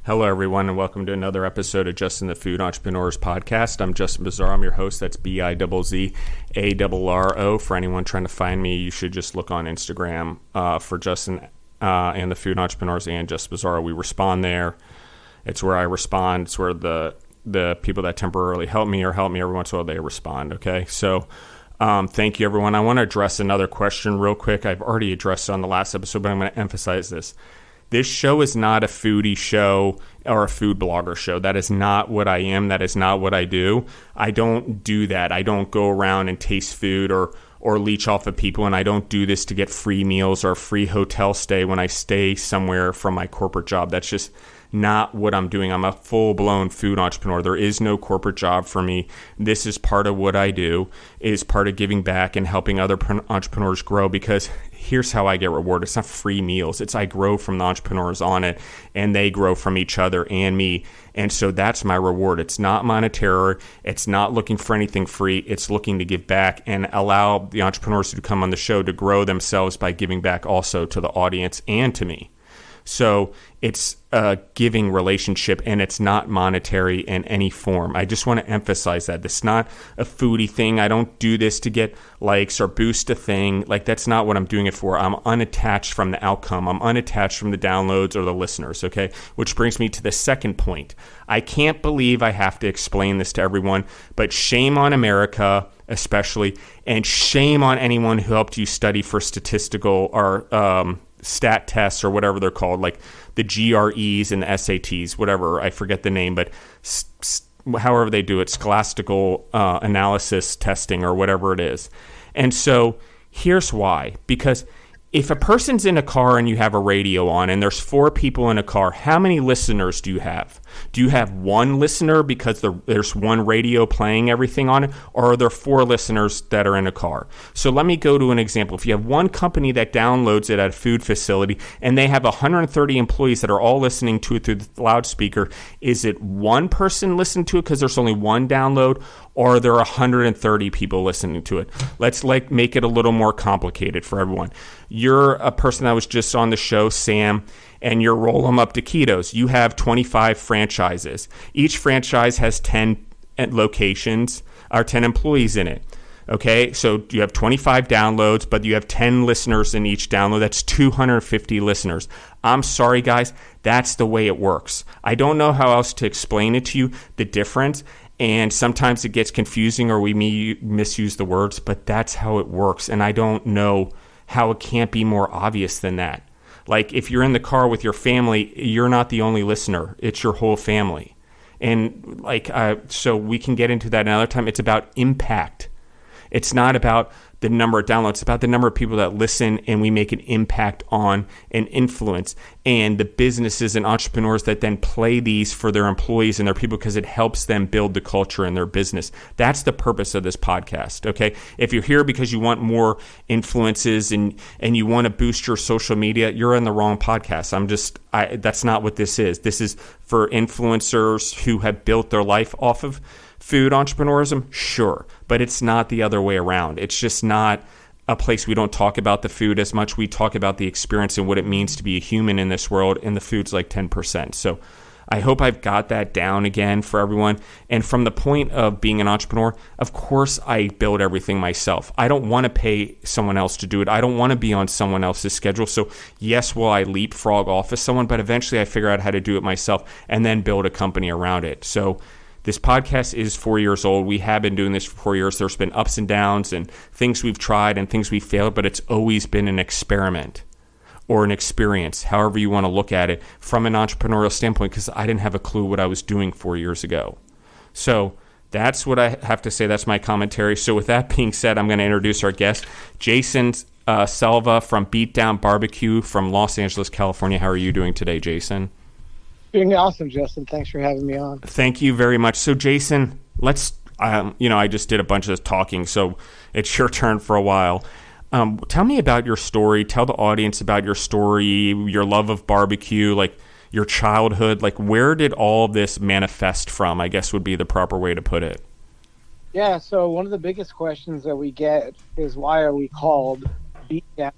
Hello, everyone, and welcome to another episode of Justin the Food Entrepreneurs podcast. I'm Justin Bizzarro. I'm your host. That's Bizzarro. For anyone trying to find me, you should just look on Instagram for Justin and the Food Entrepreneurs and Justin Bizzarro. We respond there. It's where I respond. It's where the people that temporarily help me every once in a while, they respond, okay? So thank you, everyone. I want to address another question real quick. I've already addressed it on the last episode, but I'm going to emphasize this. This show is not a foodie show or a food blogger show. That is not what I am. That is not what I do. I don't do that. I don't go around and taste food or leech off of people, and I don't do this to get free meals or free hotel stay when I stay somewhere from my corporate job. That's just not what I'm doing. I'm a full-blown food entrepreneur. There is no corporate job for me. This is part of what I do, is part of giving back and helping other entrepreneurs grow, because here's how I get rewarded. It's not free meals. It's I grow from the entrepreneurs on it, and they grow from each other and me. And so that's my reward. It's not monetary. It's not looking for anything free. It's looking to give back and allow the entrepreneurs who come on the show to grow themselves by giving back also to the audience and to me. So it's a giving relationship, and it's not monetary in any form. I just want to emphasize that. It's not a foodie thing. I don't do this to get likes or boost a thing. Like, that's not what I'm doing it for. I'm unattached from the outcome. I'm unattached from the downloads or the listeners, okay? Which brings me to the second point. I can't believe I have to explain this to everyone, but shame on America especially, and shame on anyone who helped you study for statistical or stat tests or whatever they're called, like the GREs and the SATs, whatever, I forget the name, but however they do it, scholastical analysis testing or whatever it is. And so here's why. Because if a person's in a car and you have a radio on and there's 4 people in a car, how many listeners do you have? Do you have one listener because there's one radio playing everything on it, or are there 4 listeners that are in a car? So let me go to an example. If you have one company that downloads it at a food facility and they have 130 employees that are all listening to it through the loudspeaker, is it one person listening to it because there's only one download, or are there 130 people listening to it? Let's make it a little more complicated for everyone. You're a person that was just on the show, Sam, and you're Roll 'em Up Taquitos. You have 25 franchises. Each franchise has 10 locations or 10 employees in it. Okay, so you have 25 downloads, but you have 10 listeners in each download. That's 250 listeners. I'm sorry, guys. That's the way it works. I don't know how else to explain it to you, the difference. And sometimes it gets confusing or we misuse the words, but that's how it works. And I don't know how it can't be more obvious than that. Like, if you're in the car with your family, you're not the only listener. It's your whole family. And so we can get into that another time. It's about impact. It's not about the number of downloads. It's about the number of people that listen, and we make an impact on and influence. And the businesses and entrepreneurs that then play these for their employees and their people, because it helps them build the culture in their business. That's the purpose of this podcast, okay? If you're here because you want more influences and you want to boost your social media, you're in the wrong podcast. That's not what this is. This is for influencers who have built their life off of food entrepreneurism, sure, but it's not the other way around. It's just not a place we don't talk about the food as much. We talk about the experience and what it means to be a human in this world, and the food's like 10%. So I hope I've got that down again for everyone. And from the point of being an entrepreneur, of course I build everything myself. I don't want to pay someone else to do it. I don't want to be on someone else's schedule. So yes, will I leapfrog off of someone, but eventually I figure out how to do it myself and then build a company around it. So this podcast is 4 years old. We have been doing this for 4 years. There's been ups and downs and things we've tried and things we failed, but it's always been an experiment or an experience, however you want to look at it, from an entrepreneurial standpoint, because I didn't have a clue what I was doing 4 years ago. So that's what I have to say. That's my commentary. So with that being said, I'm going to introduce our guest, Jason Selva from Beatdown BBQ from Los Angeles, California. How are you doing today, Jason? Doing awesome, Justin. Thanks for having me on. Thank you very much. So, Jason, let's, I just did a bunch of talking, so it's your turn for a while. Tell me about your story. Tell the audience about your story, your love of barbecue, like your childhood. Like, where did all this manifest from, I guess would be the proper way to put it. Yeah, so one of the biggest questions that we get is, why are we called Beatdown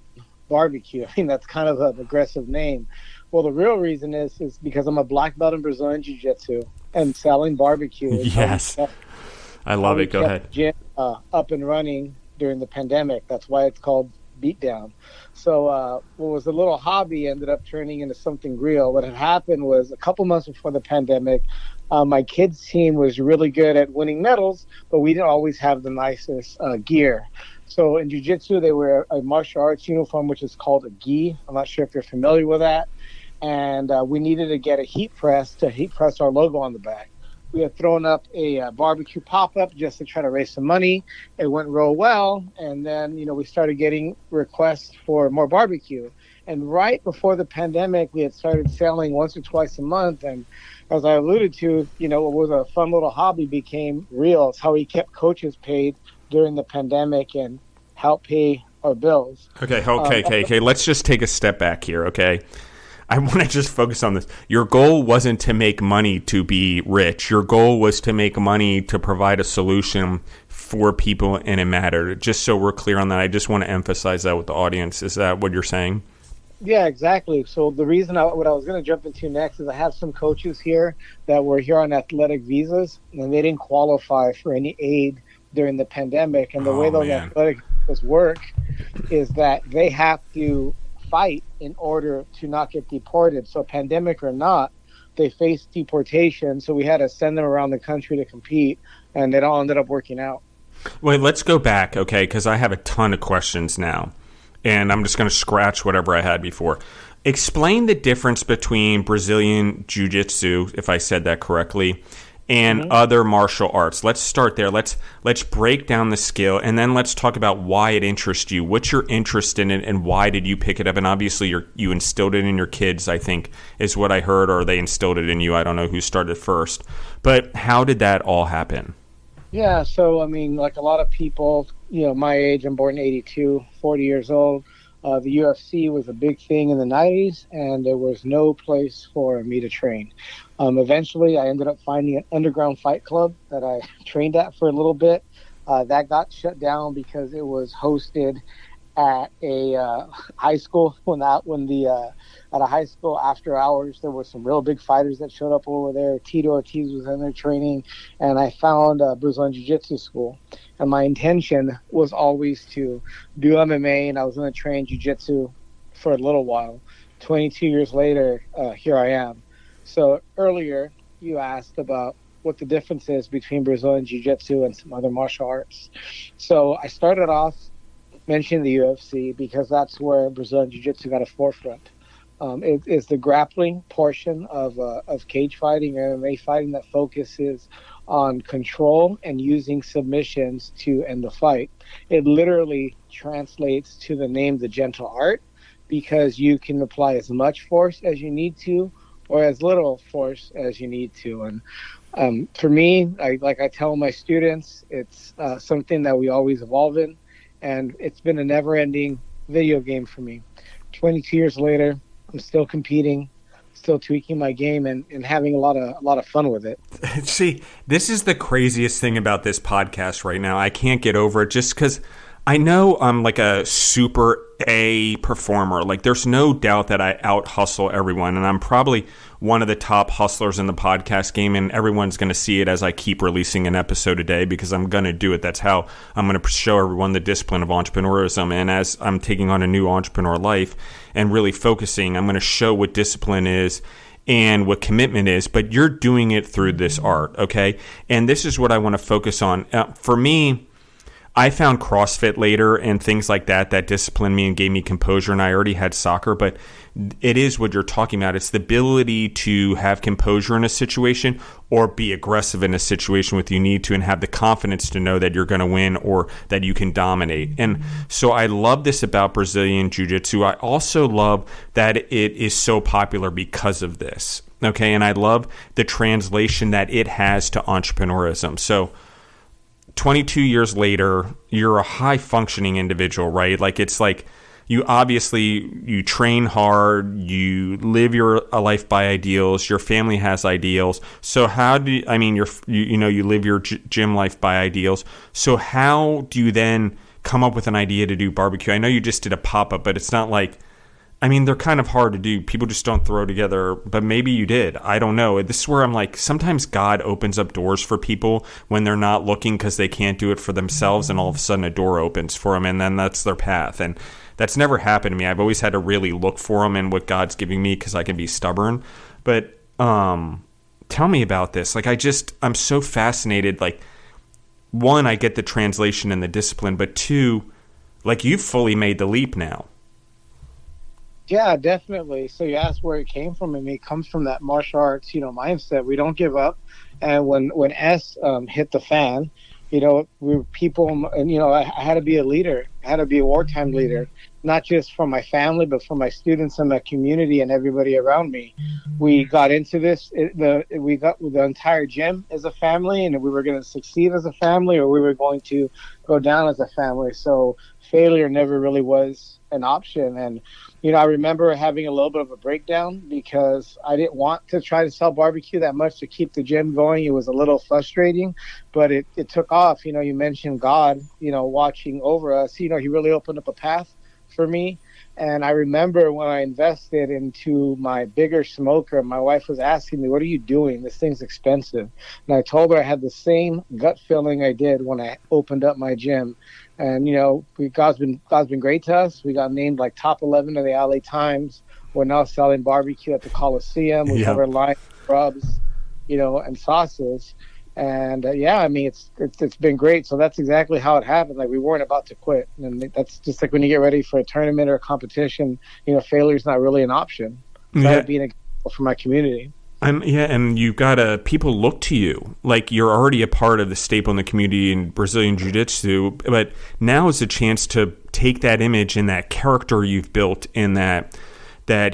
barbecue. I mean, that's kind of an aggressive name. Well, the real reason is because I'm a black belt in Brazilian Jiu-Jitsu, and selling barbecue. Yes. I love it. Go ahead. Gym up and running during the pandemic. That's why it's called Beatdown. So what was a little hobby ended up turning into something real. What had happened was a couple months before the pandemic, my kids' team was really good at winning medals, but we didn't always have the nicest gear. So in Jiu-Jitsu, they wear a martial arts uniform, which is called a gi. I'm not sure if you're familiar with that. And we needed to get a heat press to heat press our logo on the back. We had thrown up a barbecue pop-up just to try to raise some money. It went real well. And then, we started getting requests for more barbecue. And right before the pandemic, we had started selling once or twice a month. And as I alluded to, what was a fun little hobby became real. It's how we kept coaches paid during the pandemic and helped pay our bills. Okay. Let's just take a step back here, okay? I want to just focus on this. Your goal wasn't to make money to be rich. Your goal was to make money to provide a solution for people, and it mattered. Just so we're clear on that, I just want to emphasize that with the audience. Is that what you're saying? Yeah, exactly. So the reason what I was going to jump into next is I have some coaches here that were here on athletic visas, and they didn't qualify for any aid during the pandemic. And the way those athletic visas work is that they have to fight in order to not get deported. So pandemic or not, they faced deportation. So we had to send them around the country to compete, and it all ended up working out. Wait, let's go back, okay? Because I have a ton of questions now, and I'm just going to scratch whatever I had before. Explain the difference between Brazilian Jiu-Jitsu, if I said that correctly, and other martial arts. Let's start there. Let's break down the skill, and then let's talk about why it interests you. What's your interest in it, and why did you pick it up? And obviously, you instilled it in your kids, I think, is what I heard, or they instilled it in you. I don't know who started first. But how did that all happen? Yeah, so, like a lot of people, my age, I'm born in 82, 40 years old. The UFC was a big thing in the 90s, and there was no place for me to train. Eventually, I ended up finding an underground fight club that I trained at for a little bit. That got shut down because it was hosted at a high school. At a high school after hours, there were some real big fighters that showed up over there. Tito Ortiz was in there training, and I found a Brazilian Jiu-Jitsu school. And my intention was always to do MMA, and I was going to train Jiu-Jitsu for a little while. 22 years later, here I am. So earlier, you asked about what the difference is between Brazilian Jiu-Jitsu and some other martial arts. So I started off mentioning the UFC because that's where Brazilian Jiu-Jitsu got a forefront. It is the grappling portion of cage fighting or MMA fighting that focuses on control and using submissions to end the fight. It literally translates to the name the gentle art because you can apply as much force as you need to or as little force as you need to. And for me, I tell my students, it's something that we always evolve in, and it's been a never-ending video game for me. 22 years later, I'm still competing, still tweaking my game, and having a lot of fun with it. See, this is the craziest thing about this podcast right now. I can't get over it just because I know I'm like a super A performer. Like, there's no doubt that I out-hustle everyone, and I'm probably one of the top hustlers in the podcast game, and everyone's going to see it as I keep releasing an episode a day because I'm going to do it. That's how I'm going to show everyone the discipline of entrepreneurism. And as I'm taking on a new entrepreneur life and really focusing, I'm going to show what discipline is and what commitment is, but you're doing it through this art, okay? And this is what I want to focus on. For me, I found CrossFit later and things like that disciplined me and gave me composure, and I already had soccer, but it is what you're talking about. It's the ability to have composure in a situation or be aggressive in a situation with you need to and have the confidence to know that you're going to win or that you can dominate. And so I love this about Brazilian Jiu-Jitsu. I also love that it is so popular because of this, okay? And I love the translation that it has to entrepreneurism. So 22 years later, you're a high-functioning individual, right? Like, it's like you train hard, you live a life by ideals, your family has ideals. So how do you live your gym life by ideals. So how do you then come up with an idea to do barbecue? I know you just did a pop-up, but it's not like, I mean, they're kind of hard to do. People just don't throw together, but maybe you did. I don't know. This is where I'm like, sometimes God opens up doors for people when they're not looking because they can't do it for themselves, and all of a sudden a door opens for them, and then that's their path. And that's never happened to me. I've always had to really look for them and what God's giving me because I can be stubborn. But tell me about this. Like, I'm so fascinated. Like, one, I get the translation and the discipline, but two, like, you've fully made the leap now. Yeah, definitely. So you asked where it came from. I mean, it comes from that martial arts, mindset. We don't give up. And when S hit the fan, we were people, and, I had to be a leader. I had to be a wartime leader, not just for my family, but for my students and my community and everybody around me. We got into this. We got the entire gym as a family, and we were going to succeed as a family, or we were going to go down as a family. So failure never really was an option. And I remember having a little bit of a breakdown because I didn't want to try to sell barbecue that much to keep the gym going. It was a little frustrating, but it took off. You mentioned God, watching over us. He really opened up a path for me. And I remember when I invested into my bigger smoker, my wife was asking me, "What are you doing? This thing's expensive." And I told her I had the same gut feeling I did when I opened up my gym. And, God's been great to us. We got named like top 11 of the LA Times. We're now selling barbecue at the Coliseum. We have our line of rubs, and sauces. And it's been great. So that's exactly how it happened. Like, we weren't about to quit. And that's just like when you get ready for a tournament or a competition, failure is not really an option. So that would be an example for my community. And you've got people look to you like you're already a part of the staple in the community in Brazilian Jiu-Jitsu, but now is a chance to take that image and that character you've built and that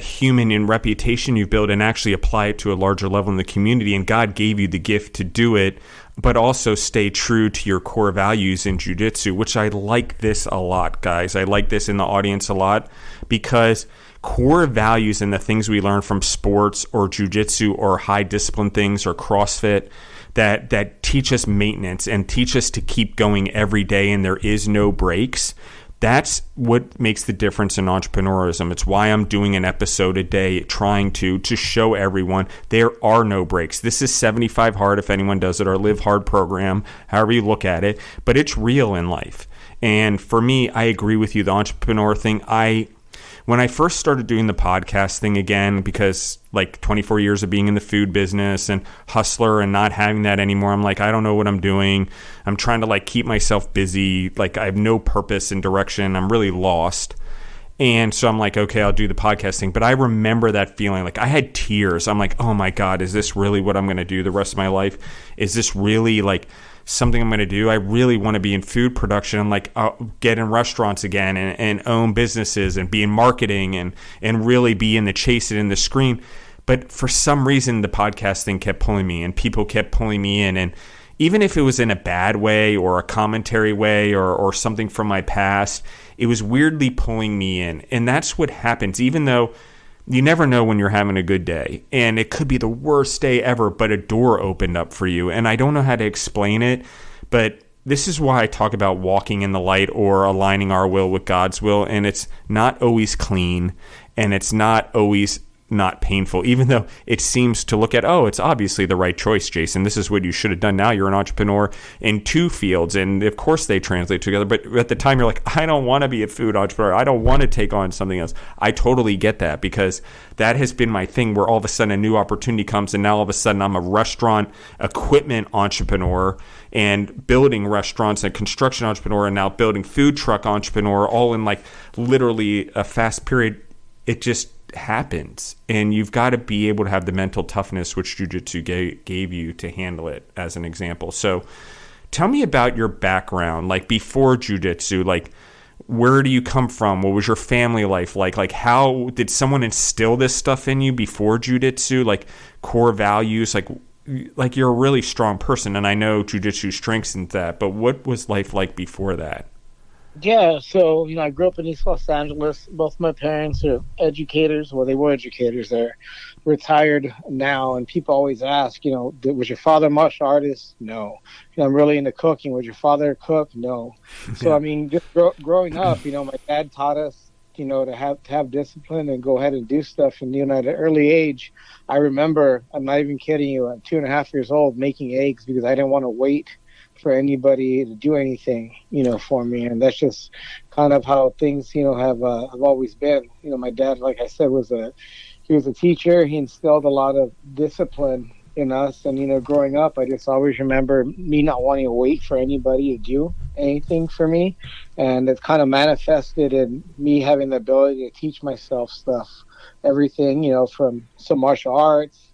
human and reputation you've built and actually apply it to a larger level in the community. And God gave you the gift to do it, but also stay true to your core values in Jiu-Jitsu, which I like this a lot, guys. I like this in the audience a lot because core values and the things we learn from sports or jiu-jitsu or high discipline things or CrossFit that teach us maintenance and teach us to keep going every day and there is no breaks. That's what makes the difference in entrepreneurism. It's why I'm doing an episode a day trying to show everyone there are no breaks. This is 75 Hard if anyone does it, or Live Hard program, however you look at it, but it's real in life. And for me, I agree with you, the entrepreneur thing. When I first started doing the podcast thing again, because like 24 years of being in the food business and hustler and not having that anymore, I'm like, I don't know what I'm doing. I'm trying to like keep myself busy. Like I have no purpose and direction. I'm really lost. And so I'm like, okay, I'll do the podcast thing. But I remember that feeling, like I had tears. I'm like, oh my God, is this really what I'm going to do the rest of my life? Is this really like something I'm going to do? I really want to be in food production and like get in restaurants again and own businesses and be in marketing and really be in the chase it in the screen. But for some reason, the podcast thing kept pulling me and people kept pulling me in. And even if it was in a bad way or a commentary way or something from my past, it was weirdly pulling me in. And that's what happens, even though you never know when you're having a good day. And it could be the worst day ever, but a door opened up for you. And I don't know how to explain it, but this is why I talk about walking in the light or aligning our will with God's will. And it's not always clean and it's not always not painful, even though it seems to look at, oh, it's obviously the right choice, Jason. This is what you should have done. Now you're an entrepreneur in two fields, and of course they translate together. But at the time, you're like, I don't want to be a food entrepreneur. I don't want to take on something else. I totally get that because that has been my thing where all of a sudden a new opportunity comes, and now all of a sudden I'm a restaurant equipment entrepreneur and building restaurants and construction entrepreneur and now building food truck entrepreneur all in like literally a fast period. It just happens, and you've got to be able to have the mental toughness which jiu-jitsu gave you to handle it, as an example. So tell me about your background, like before jiu-jitsu, like where do you come from? What was your family life like? Like how did someone instill this stuff in you before jiu-jitsu, like core values? Like you're a really strong person, and I know jiu-jitsu strengthens that, but what was life like before that? Yeah, so I grew up in East Los Angeles. Both my parents are educators. Well, they were educators. They're retired now, and people always ask, was your father a martial artist? No. I'm really into cooking. Was your father a cook? No. So Yeah. I mean, just growing up, my dad taught us, to have discipline and go ahead and do stuff. And at an early age, I remember, I'm not even kidding you, at 2.5 years old, making eggs because I didn't want to wait for anybody to do anything, for me. And that's just kind of how things, have always been. My dad, like I said, he was a teacher. He instilled a lot of discipline in us. And, growing up, I just always remember me not wanting to wait for anybody to do anything for me. And it's kind of manifested in me having the ability to teach myself stuff, everything, from some martial arts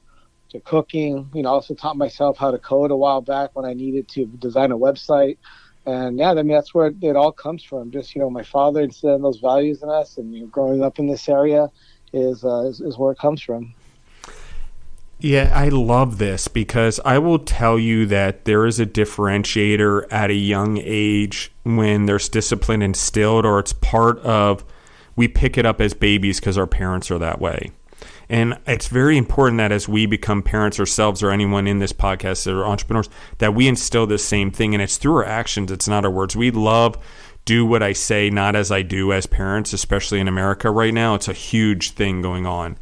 to cooking. Also taught myself how to code a while back when I needed to design a website. And yeah, I mean, that's where it all comes from. Just, my father instilled those values in us, and growing up in this area is where it comes from. Yeah, I love this because I will tell you that there is a differentiator at a young age when there's discipline instilled, or it's part of, we pick it up as babies because our parents are that way. And it's very important that as we become parents ourselves, or anyone in this podcast or entrepreneurs, that we instill this same thing. And it's through our actions. It's not our words. We love do what I say, not as I do as parents, especially in America right now. It's a huge thing going on.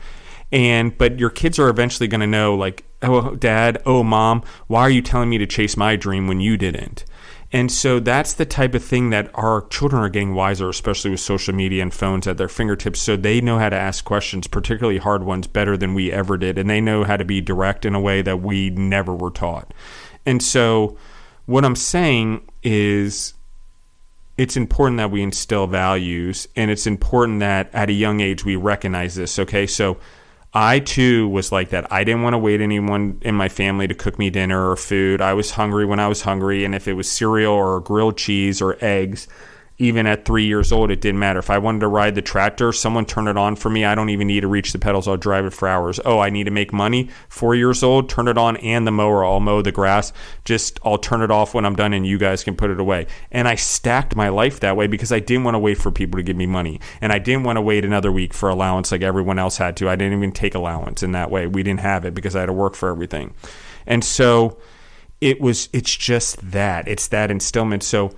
But your kids are eventually going to know, like, oh, dad, oh, mom, why are you telling me to chase my dream when you didn't? And so that's the type of thing that our children are getting wiser, especially with social media and phones at their fingertips. So they know how to ask questions, particularly hard ones, better than we ever did. And they know how to be direct in a way that we never were taught. And so what I'm saying is it's important that we instill values, and it's important that at a young age we recognize this. Okay, so I, too, was like that. I didn't want to wait anyone in my family to cook me dinner or food. I was hungry when I was hungry, and if it was cereal or grilled cheese or eggs, even at 3 years old, it didn't matter. If I wanted to ride the tractor, someone turned it on for me. I don't even need to reach the pedals. I'll drive it for hours. Oh, I need to make money. 4 years old, turn it on and the mower. I'll mow the grass. I'll turn it off when I'm done and you guys can put it away. And I stacked my life that way because I didn't want to wait for people to give me money. And I didn't want to wait another week for allowance like everyone else had to. I didn't even take allowance in that way. We didn't have it because I had to work for everything. And so it's just that. It's that instillment. So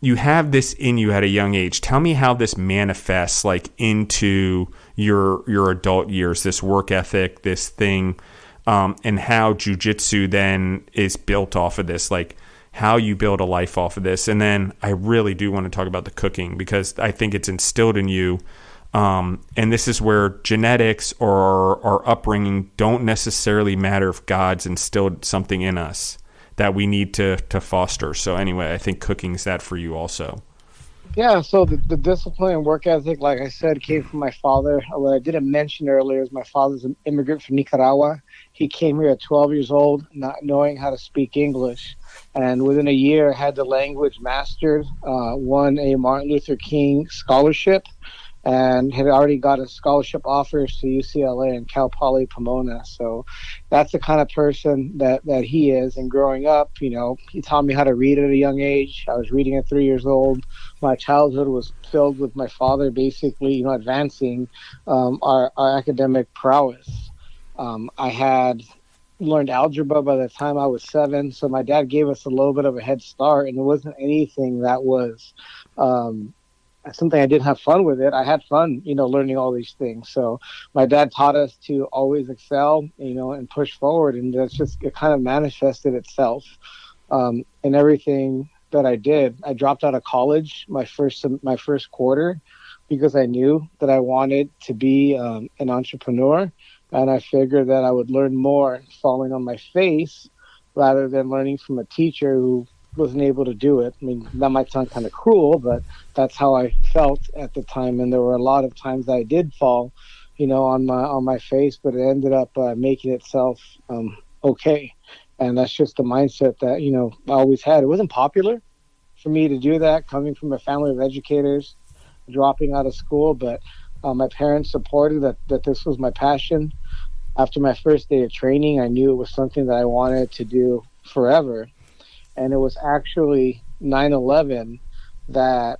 you have this in you at a young age. Tell me how this manifests like into your adult years, this work ethic, this thing, and how jiu-jitsu then is built off of this, like how you build a life off of this. And then I really do want to talk about the cooking because I think it's instilled in you. And this is where genetics or our upbringing don't necessarily matter if God's instilled something in us that we need to foster. So anyway, I think cooking's that for you also. Yeah, so the discipline and work ethic, like I said, came from my father. What I didn't mention earlier is my father's an immigrant from Nicaragua. He came here at 12 years old, not knowing how to speak English. And within a year, had the language mastered, won a Martin Luther King scholarship, and had already got a scholarship offers to UCLA and Cal Poly Pomona. So that's the kind of person that he is. And growing up, he taught me how to read at a young age. I was reading at 3 years old. My childhood was filled with my father basically, advancing our academic prowess. I had learned algebra by the time I was 7. So my dad gave us a little bit of a head start, and it wasn't anything that was something I didn't have fun with it. I had fun, learning all these things. So my dad taught us to always excel, and push forward. And that's just, it kind of manifested itself in everything that I did. I dropped out of college my first quarter because I knew that I wanted to be an entrepreneur. And I figured that I would learn more falling on my face rather than learning from a teacher who wasn't able to do it. I mean, that might sound kind of cruel, but that's how I felt at the time. And there were a lot of times that I did fall, on my face, but it ended up making itself okay. And that's just the mindset that, I always had. It wasn't popular for me to do that, coming from a family of educators, dropping out of school, but my parents supported that this was my passion. After my first day of training, I knew it was something that I wanted to do forever. And it was actually 9/11 that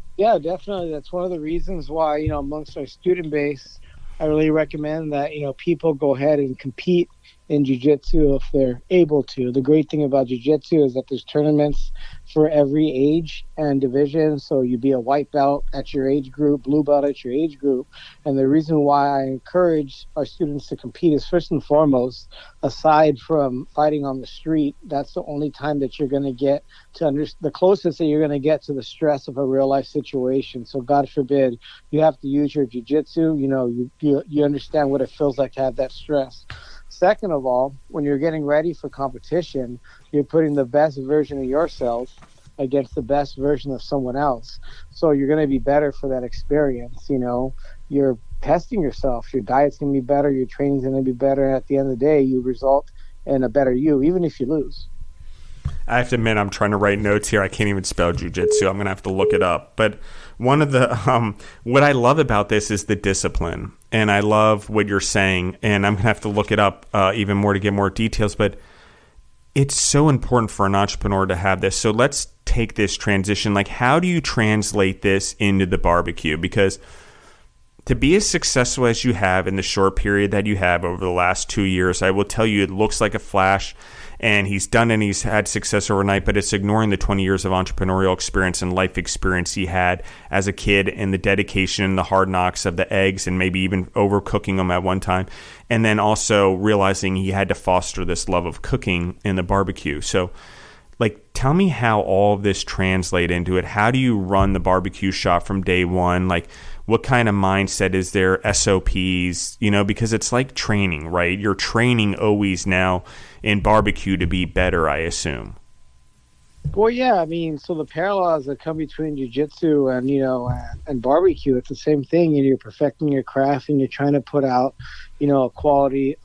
Yeah, definitely. That's one of the reasons why, amongst our student base, I really recommend that, people go ahead and compete in jiu-jitsu if they're able to. The great thing about jiu-jitsu is that there's tournaments for every age and division. So you'd be a white belt at your age group, blue belt at your age group. And the reason why I encourage our students to compete is, first and foremost, aside from fighting on the street, that's the only time that you're going to get to the closest that you're going to get to the stress of a real life situation. So God forbid you have to use your jiu-jitsu, you understand what it feels like to have that stress. Second of all, when you're getting ready for competition, you're putting the best version of yourself against the best version of someone else. So you're going to be better for that experience. You're testing yourself. Your diet's going to be better. Your training's going to be better. And at the end of the day, you result in a better you, even if you lose. I have to admit, I'm trying to write notes here. I can't even spell jiu-jitsu. I'm going to have to look it up. But one of the what I love about this is the discipline. And I love what you're saying. And I'm going to have to look it up even more to get more details. But it's so important for an entrepreneur to have this. So let's take this transition. Like, how do you translate this into the barbecue? Because to be as successful as you have in the short period that you have over the last 2 years, I will tell you, it looks like a flash. And he's done and he's had success overnight, but it's ignoring the 20 years of entrepreneurial experience and life experience he had as a kid, and the dedication and the hard knocks of the eggs, and maybe even overcooking them at one time. And then also realizing he had to foster this love of cooking in the barbecue. So, tell me how all of this translate into it. How do you run the barbecue shop from day one? What kind of mindset is there? SOPs, because it's like training, right? You're training always now in barbecue to be better, I assume. Well, yeah, so the parallels that come between jiu-jitsu and barbecue, it's the same thing. You're perfecting your craft and you're trying to put out, a quality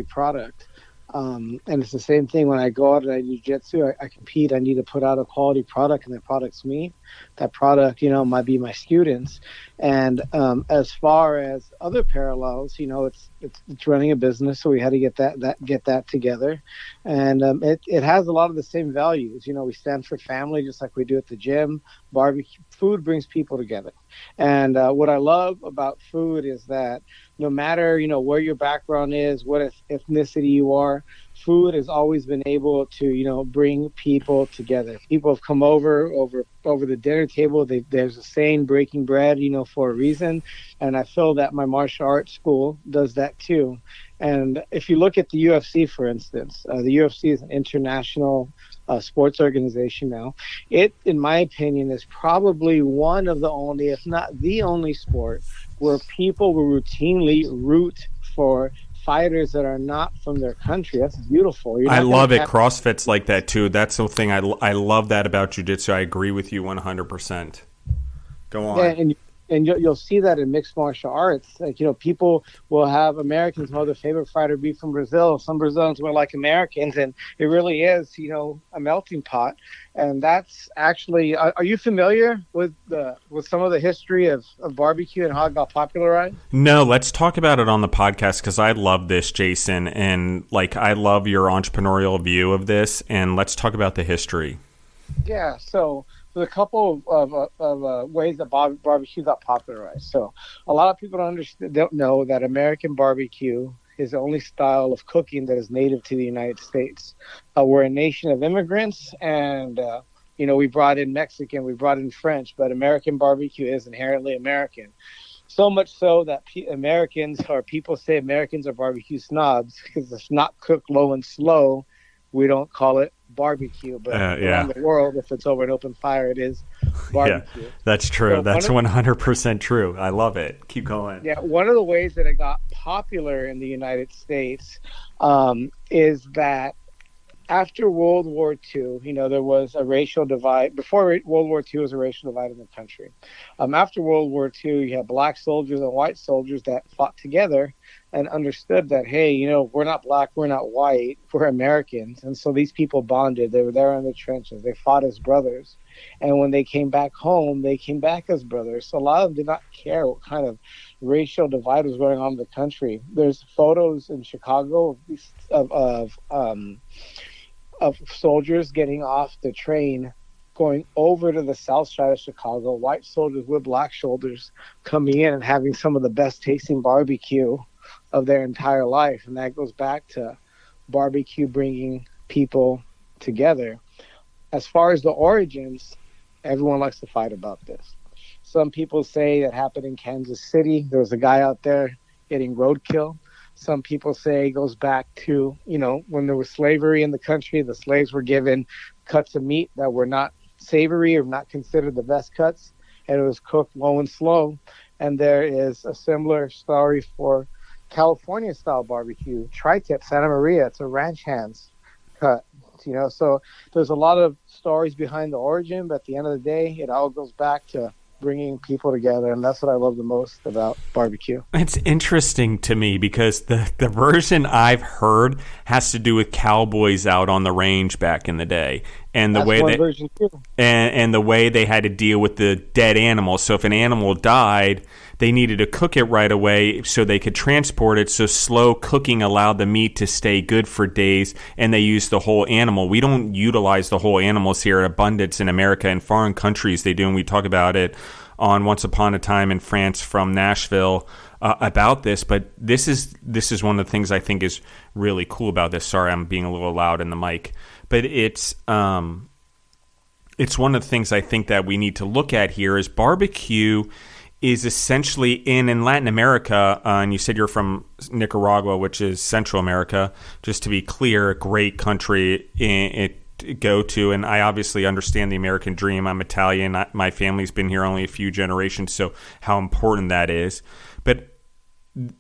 product. And it's the same thing when I go out and I do jiu-jitsu, I compete, I need to put out a quality product, and that product's me. That product, might be my students. And as far as other parallels, it's running a business, so we had to get that together. And it has a lot of the same values. We stand for family, just like we do at the gym. Barbecue food brings people together. And what I love about food is that no matter, where your background is, what ethnicity you are, food has always been able to, bring people together. People have come over the dinner table. There's a saying, breaking bread, for a reason. And I feel that my martial arts school does that too. And if you look at the UFC, for instance, the UFC is an international sports organization now. It, in my opinion, is probably one of the only, if not the only sport where people will routinely root for fighters that are not from their country. That's beautiful. I love it. CrossFit's like that too. That's the thing. I love that about jiu-jitsu. I agree with you 100%. Go on. Yeah, and you'll see that in mixed martial arts. People will have Americans know their favorite fighter be from Brazil. Some Brazilians will like Americans, and it really is, a melting pot. And that's actually, are you familiar with some of the history of barbecue and how it got popularized? No, let's talk about it on the podcast, because I love this, Jason, and I love your entrepreneurial view of this. And let's talk about the history. Yeah, so there's a couple of ways that barbecue got popularized. So a lot of people don't know that American barbecue is the only style of cooking that is native to the United States. We're a nation of immigrants, and we brought in Mexican, we brought in French, but American barbecue is inherently American. So much so that people say Americans are barbecue snobs, because it's not cooked low and slow. We don't call it barbecue, but around the world, if it's over an open fire, it is barbecue. Yeah, that's true. So that's 100% true. I love it. Keep going. Yeah, one of the ways that it got popular in the United States is that after World War II, there was a racial divide. Before World War II, was a racial divide in the country. After World War II, you had black soldiers and white soldiers that fought together and understood that, hey, we're not black, we're not white, we're Americans. And so these people bonded. They were there in the trenches. They fought as brothers. And when they came back home, they came back as brothers. So a lot of them did not care what kind of racial divide was going on in the country. There's photos in Chicago of soldiers getting off the train going over to the south side of Chicago, white soldiers with black shoulders coming in and having some of the best tasting barbecue of their entire life. And that goes back to barbecue bringing people together. As far as the origins, everyone likes to fight about this. Some people say that happened in Kansas City. There was a guy out there getting roadkill. Some people say it goes back to, when there was slavery in the country, the slaves were given cuts of meat that were not savory or not considered the best cuts, and it was cooked low and slow. And there is a similar story for California style barbecue, tri-tip Santa Maria. It's a ranch hands cut, so there's a lot of stories behind the origin, but at the end of the day, it all goes back to bringing people together, and that's what I love the most about barbecue. It's interesting to me because the version I've heard has to do with cowboys out on the range back in the day, and the way that version too. And the way they had to deal with the dead animal. So if an animal died, they needed to cook it right away so they could transport it. So slow cooking allowed the meat to stay good for days, and they used the whole animal. We don't utilize the whole animals here in abundance in America. In foreign countries, they do, and we talk about it on Once Upon a Time in France from Nashville about this. But this is one of the things I think is really cool about this. Sorry, I'm being a little loud in the mic, but it's one of the things I think that we need to look at here is barbecue is essentially in Latin America, and you said you're from Nicaragua, which is Central America, just to be clear, a great country to go to. And I obviously understand the American dream. I'm Italian. My family's been here only a few generations, so how important that is. But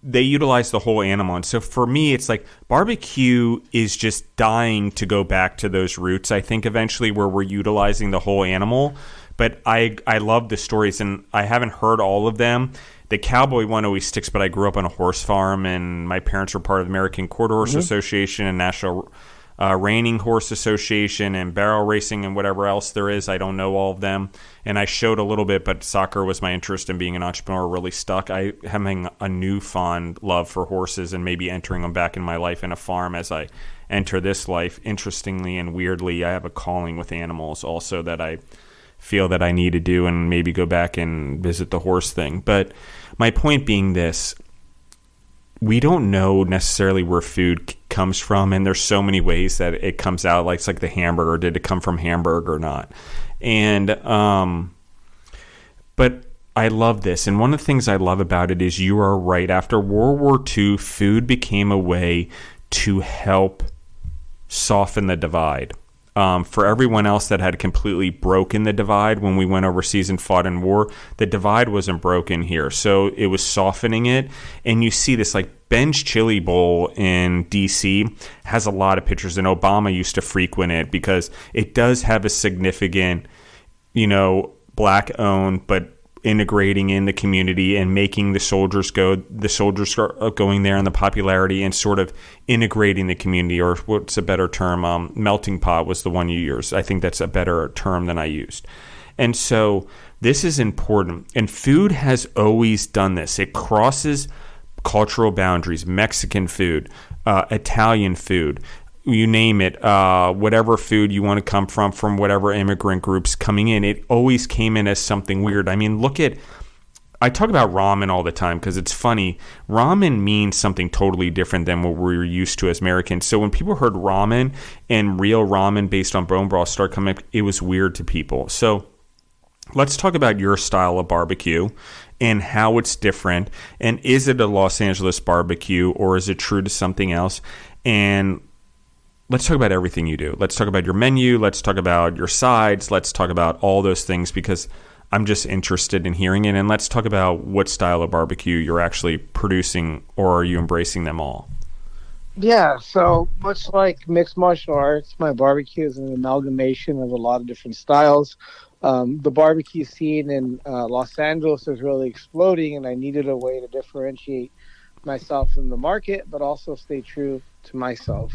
they utilize the whole animal. And so for me, it's like barbecue is just dying to go back to those roots, I think, eventually, where we're utilizing the whole animal. But I love the stories, and I haven't heard all of them. The cowboy one always sticks, but I grew up on a horse farm, and my parents were part of the American Quarter Horse Association and National Reining Horse Association and barrel racing and whatever else there is. I don't know all of them. And I showed a little bit, but soccer was my interest in being an entrepreneur really stuck. I am having a newfound love for horses and maybe entering them back in my life in a farm as I enter this life. Interestingly and weirdly, I have a calling with animals also that I feel that I need to do and maybe go back and visit the horse thing. But my point being this, we don't know necessarily where food comes from, and there's so many ways that it comes out. Like it's like the hamburger, did it come from Hamburg or not? And but I love this, and one of the things I love about it is you are right. After World War II, food became a way to help soften the divide. For everyone else that had completely broken the divide when we went overseas and fought in war, the divide wasn't broken here. So it was softening it. And you see this, like Ben's Chili Bowl in D.C. has a lot of pictures, and Obama used to frequent it because it does have a significant, black-owned, but integrating in the community and making the soldiers are going there and the popularity and sort of integrating the community, or what's a better term, melting pot was the one you used. I think that's a better term than I used. And so this is important, and food has always done this. It crosses cultural boundaries. Mexican food, Italian food, you name it, whatever food you want to come from whatever immigrant groups coming in, it always came in as something weird. I mean, I talk about ramen all the time because it's funny. Ramen means something totally different than what we're used to as Americans. So when people heard ramen and real ramen based on bone broth start coming up, it was weird to people. So let's talk about your style of barbecue and how it's different. And is it a Los Angeles barbecue, or is it true to something else? And let's talk about everything you do. Let's talk about your menu. Let's talk about your sides. Let's talk about all those things because I'm just interested in hearing it. And let's talk about what style of barbecue you're actually producing, or are you embracing them all? Yeah, so much like mixed martial arts, my barbecue is an amalgamation of a lot of different styles. The barbecue scene in Los Angeles is really exploding, and I needed a way to differentiate myself from the market, but also stay true to myself.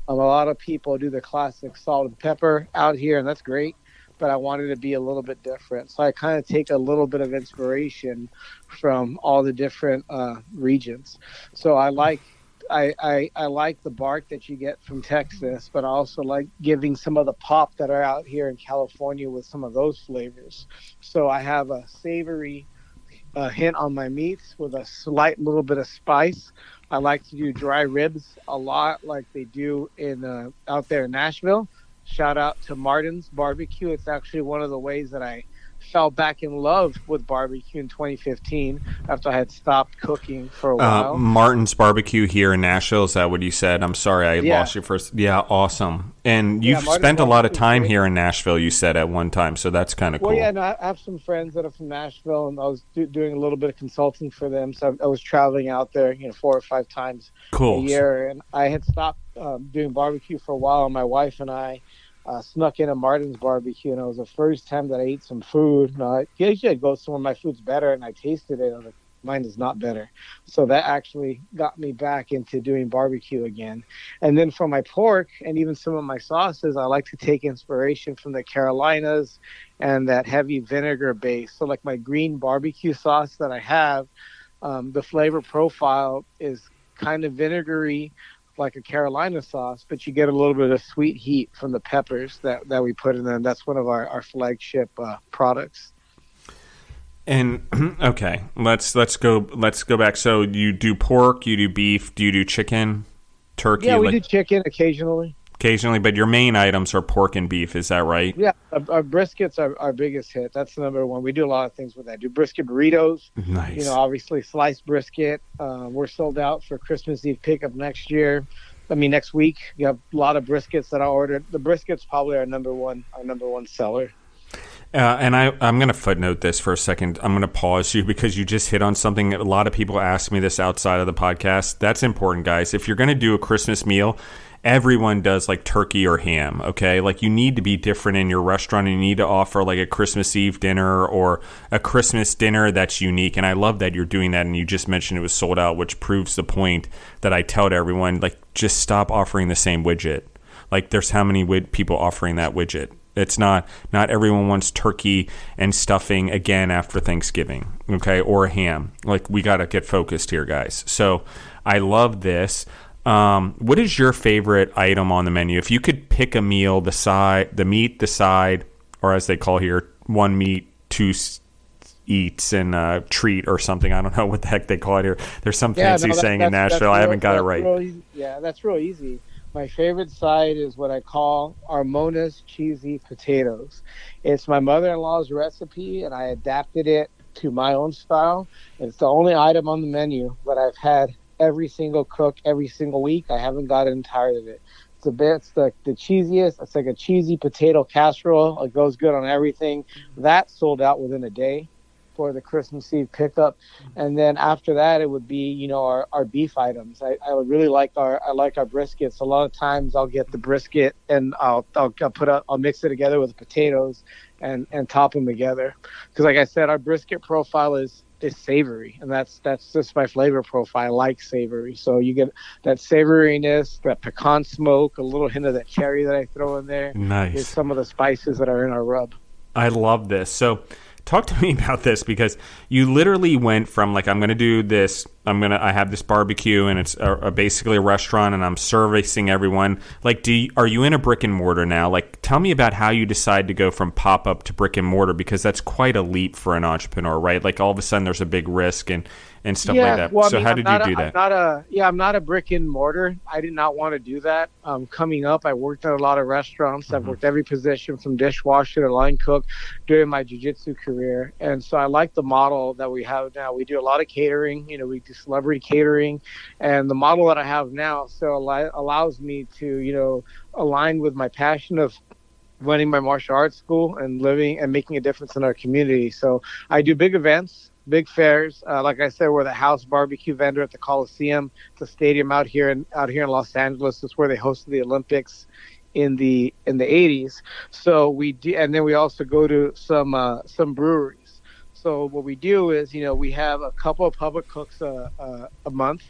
A lot of people do the classic salt and pepper out here, and that's great, but I wanted to be a little bit different. So I kind of take a little bit of inspiration from all the different regions. So I like I like the bark that you get from Texas, but I also like giving some of the pop that are out here in California with some of those flavors. So I have a savory hint on my meats with a slight little bit of spice. I like to do dry ribs a lot, like they do in out there in Nashville. Shout out to Martin's Barbecue. It's actually one of the ways that I fell back in love with barbecue in 2015 after I had stopped cooking for a while. Martin's Barbecue here in Nashville, is that what you said? I'm sorry, I lost you first. Yeah, awesome. And you've spent a lot of time here in Nashville, you said, at one time, so that's kind of cool. Well, yeah, no, I have some friends that are from Nashville, and I was doing a little bit of consulting for them, so I was traveling out there, 4 or 5 times a year, and I had stopped doing barbecue for a while, and my wife and I snuck in a Martin's Barbecue, and it was the first time that I ate some food. Usually I go somewhere my food's better, and I tasted it. I was like, mine is not better. So that actually got me back into doing barbecue again. And then for my pork and even some of my sauces, I like to take inspiration from the Carolinas and that heavy vinegar base. So like my green barbecue sauce that I have, the flavor profile is kind of vinegary, like a Carolina sauce, but you get a little bit of sweet heat from the peppers that we put in them. That's one of our flagship products. And okay, let's go back. So you do pork, you do beef, do you do chicken, turkey? Yeah, we do chicken occasionally. Occasionally, but your main items are pork and beef. Is that right? Yeah, our briskets are our biggest hit. That's the number one. We do a lot of things with that. Do brisket burritos. Nice. Obviously sliced brisket. We're sold out for Christmas Eve pickup next week. You have a lot of briskets that I ordered. The brisket's probably our number one seller. And I'm going to footnote this for a second. I'm going to pause you because you just hit on something. A lot of people ask me this outside of the podcast. That's important, guys. If you're going to do a Christmas meal, everyone does like turkey or ham, okay? Like you need to be different in your restaurant, and you need to offer like a Christmas Eve dinner or a Christmas dinner that's unique. And I love that you're doing that, and you just mentioned it was sold out, which proves the point that I tell to everyone, like just stop offering the same widget. Like there's how many people offering that widget? It's not everyone wants turkey and stuffing again after Thanksgiving, okay? Or a ham. Like we got to get focused here, guys. So I love this. What is your favorite item on the menu? If you could pick a meal, the meat, the side, or as they call here, one meat, two eats, and a treat or something. I don't know what the heck they call it here. There's some fancy saying in Nashville. I haven't got it right. That's real easy. My favorite side is what I call Armona's cheesy potatoes. It's my mother-in-law's recipe, and I adapted it to my own style. It's the only item on the menu that I've had every single cook every single week. I haven't gotten tired of it. It's the cheesiest. It's like a cheesy potato casserole. It goes good on everything. That sold out within a day for the Christmas Eve pickup. And then after that, it would be, our beef items. I would really like our briskets. A lot of times I'll get the brisket and I'll mix it together with the potatoes and top them together. Because like I said, our brisket profile is savory, and that's just my flavor profile. I like savory, so you get that savoriness, that pecan smoke, a little hint of that cherry that I throw in there. Nice. With some of the spices that are in our rub. I love this. So talk to me about this, because you literally went from like, I'm going to do this, I have this barbecue, and it's basically a restaurant, and I'm servicing everyone. Like, are you in a brick and mortar now? Like, tell me about how you decide to go from pop-up to brick and mortar, because that's quite a leap for an entrepreneur, right? Like all of a sudden there's a big risk and stuff like that. Well, so how did you do that? I'm not a brick and mortar. I did not want to do that. Coming up, I worked at a lot of restaurants. I've worked every position from dishwasher to line cook during my jiu-jitsu career. And so I like the model that we have now. We do a lot of catering. We do celebrity catering. And the model that I have now allows me to, align with my passion of running my martial arts school and living and making a difference in our community. So I do big events, big fairs. Like I said, we're the house barbecue vendor at the Coliseum, the stadium out here in Los Angeles. It's where they hosted the Olympics in the 80s. So we do, and then we also go to some breweries. So what we do is, we have a couple of public cooks a month.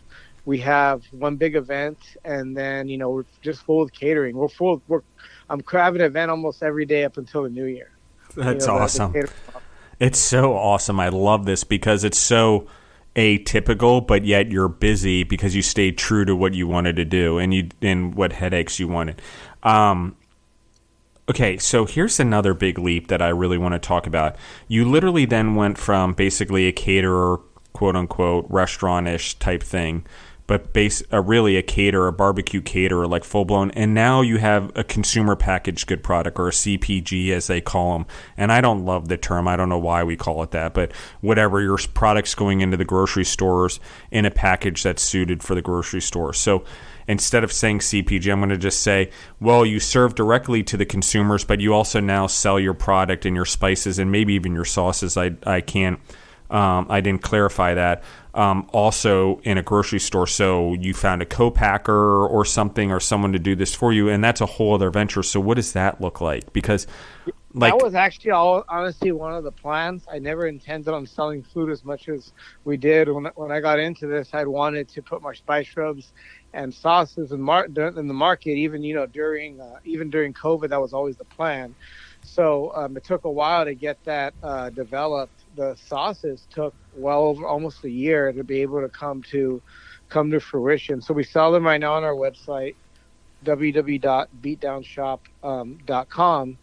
We have one big event, and then we're just full of catering. I'm having an event almost every day up until the new year. That's awesome. It's so awesome. I love this because it's so atypical, but yet you're busy because you stayed true to what you wanted to do and what headaches you wanted. Okay, so here's another big leap that I really want to talk about. You literally then went from basically a caterer, quote unquote, restaurant-ish type thing, but really a caterer, a barbecue caterer, like full blown. And now you have a consumer packaged good product, or a CPG as they call them. And I don't love the term. I don't know why we call it that, but whatever, your product's going into the grocery stores in a package that's suited for the grocery store. So instead of saying CPG, I'm going to just say, well, you serve directly to the consumers, but you also now sell your product and your spices and maybe even your sauces. I didn't clarify that. Also in a grocery store. So you found a co-packer or something, or someone to do this for you, and that's a whole other venture. So what does that look like? Because that was actually honestly one of the plans. I never intended on selling food as much as we did. When I got into this, I'd wanted to put my spice rubs and sauces in the market. Even during COVID, that was always the plan. So it took a while to get that developed. The sauces took well over almost a year to be able to come to fruition. So we sell them right now on our website, www.beatdownshop.com.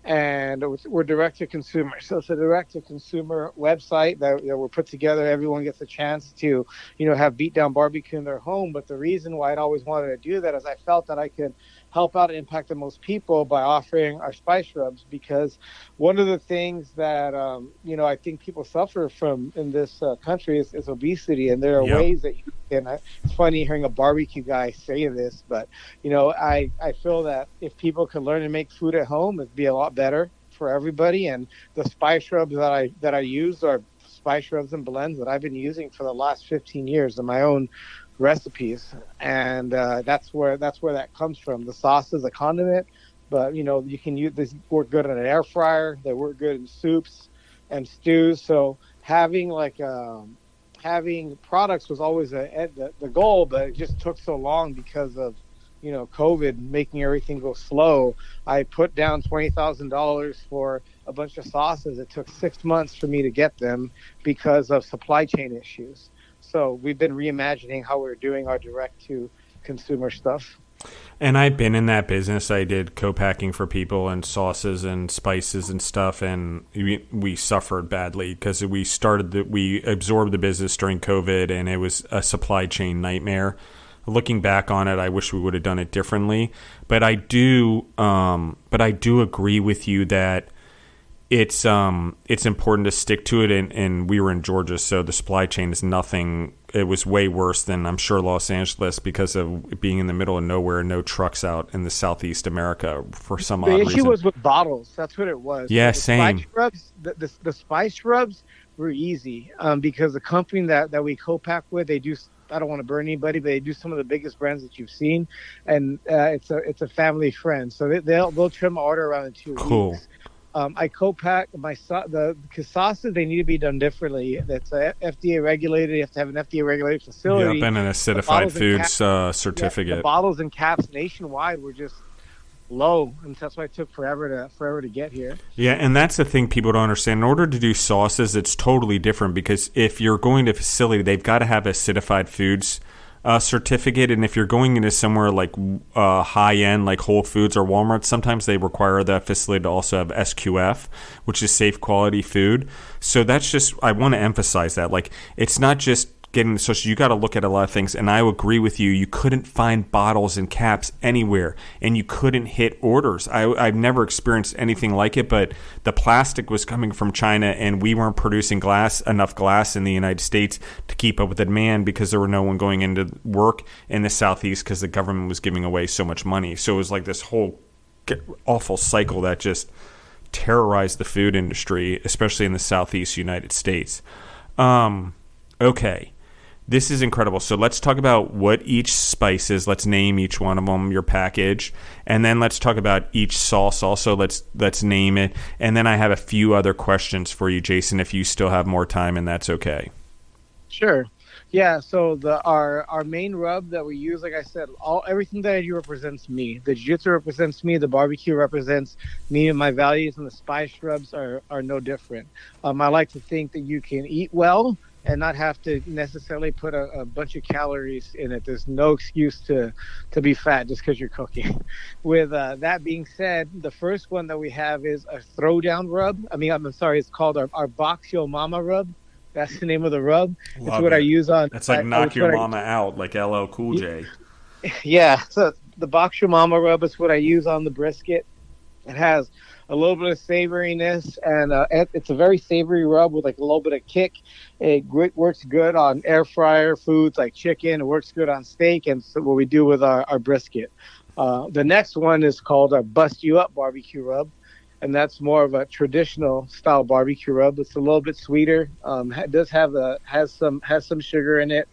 And we're direct to consumer. So it's a direct to consumer website that we're put together. Everyone gets a chance to, have Beatdown barbecue in their home. But the reason why I'd always wanted to do that is I felt that I could help out and impact the most people by offering our spice rubs, because one of the things that, I think people suffer from in this country is obesity. And there are ways that you can, it's funny hearing a barbecue guy say this, but, I feel that if people could learn to make food at home, it'd be a lot better for everybody. And the spice rubs that I use are spice rubs and blends that I've been using for the last 15 years in my own recipes, and that's where that comes from. The sauce is a condiment, but you can use this, work good on an air fryer. They work good in soups and stews. So having products was always the goal, but it just took so long because of COVID making everything go slow. I put down $20,000 for a bunch of sauces. It took 6 months for me to get them because of supply chain issues. So we've been reimagining how we're doing our direct-to-consumer stuff. And I've been in that business. I did co-packing for people and sauces and spices and stuff, and we suffered badly because we absorbed the business during COVID, and it was a supply chain nightmare. Looking back on it, I wish we would have done it differently. But I do agree with you that it's important to stick to it, and we were in Georgia, so the supply chain is nothing. It was way worse than, I'm sure, Los Angeles, because of being in the middle of nowhere, no trucks out in the Southeast America for some odd reason. The issue was with bottles. That's what it was. Yeah, the same. Spice rubs, the spice rubs were easy because the company that we co-pack with, they do. I don't want to burn anybody, but they do some of the biggest brands that you've seen, and it's a family friend, so they'll trim my order around in 2 weeks. Cool. I co-pack because sauces, they need to be done differently. That's FDA regulated. You have to have an FDA regulated facility. Yep, and an acidified foods certificate. Yeah, the bottles and caps nationwide were just low, and that's why it took forever to get here. Yeah, and that's the thing people don't understand. In order to do sauces, it's totally different, because if you're going to a facility, they've got to have acidified foods certificate, and if you're going into somewhere like high-end, like Whole Foods or Walmart, sometimes they require that facility to also have SQF, which is safe quality food. So that's just, I want to emphasize that. Like, it's not just getting, so you got to look at a lot of things, and I agree with you. You couldn't find bottles and caps anywhere, and you couldn't hit orders. I've never experienced anything like it, but the plastic was coming from China, and we weren't producing enough glass in the United States to keep up with the demand, because there were no one going into work in the Southeast because the government was giving away so much money. So it was like this whole awful cycle that just terrorized the food industry, especially in the Southeast United States. Okay. This is incredible. So let's talk about what each spice is. Let's name each one of them, your package. And then let's talk about each sauce also. Let's name it. And then I have a few other questions for you, Jason, if you still have more time, and that's okay. Sure. Yeah, so our main rub that we use, like I said, everything that I do represents me. The jiu-jitsu represents me, the barbecue represents me and my values, and the spice rubs are no different. I like to think that you can eat well and not have to necessarily put a bunch of calories in it. There's no excuse to be fat just because you're cooking. With that being said, the first one that we have is a throwdown rub. I'm sorry, it's called our Box Yo Mama rub. That's the name of the rub. Love it's what it. I use on. It's like knock your mama out, like LL Cool J. Yeah, so the Box Your Mama rub is what I use on the brisket. It has a little bit of savoriness, and it's a very savory rub with like a little bit of kick. It works good on air fryer foods like chicken. It works good on steak, and so what we do with our brisket. The next one is called our Bust You Up barbecue rub, and that's more of a traditional style barbecue rub. It's a little bit sweeter. It does has some sugar in it.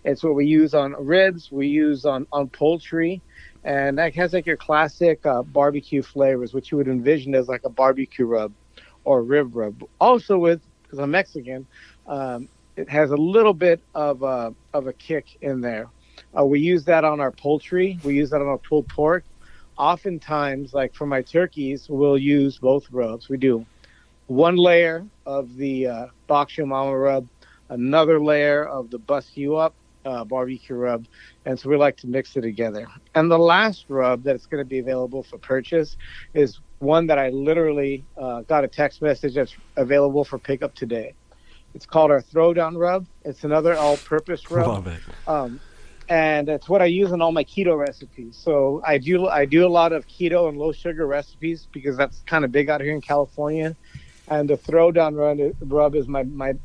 It's what we use on ribs. We use on poultry. And that has like your classic barbecue flavors, which you would envision as like a barbecue rub or rib rub. Also because I'm Mexican, it has a little bit of a kick in there. We use that on our poultry. We use that on our pulled pork. Oftentimes, like for my turkeys, we'll use both rubs. We do one layer of the Box Your Mama rub, another layer of the Bust You Up barbecue rub, and so we like to mix it together. And the last rub that's going to be available for purchase is one that I literally got a text message that's available for pickup today. It's called our Throwdown rub. It's another all-purpose rub. Love it. And it's what I use in all my keto recipes. So I do a lot of keto and low sugar recipes because that's kind of big out here in California. And the Throwdown rub is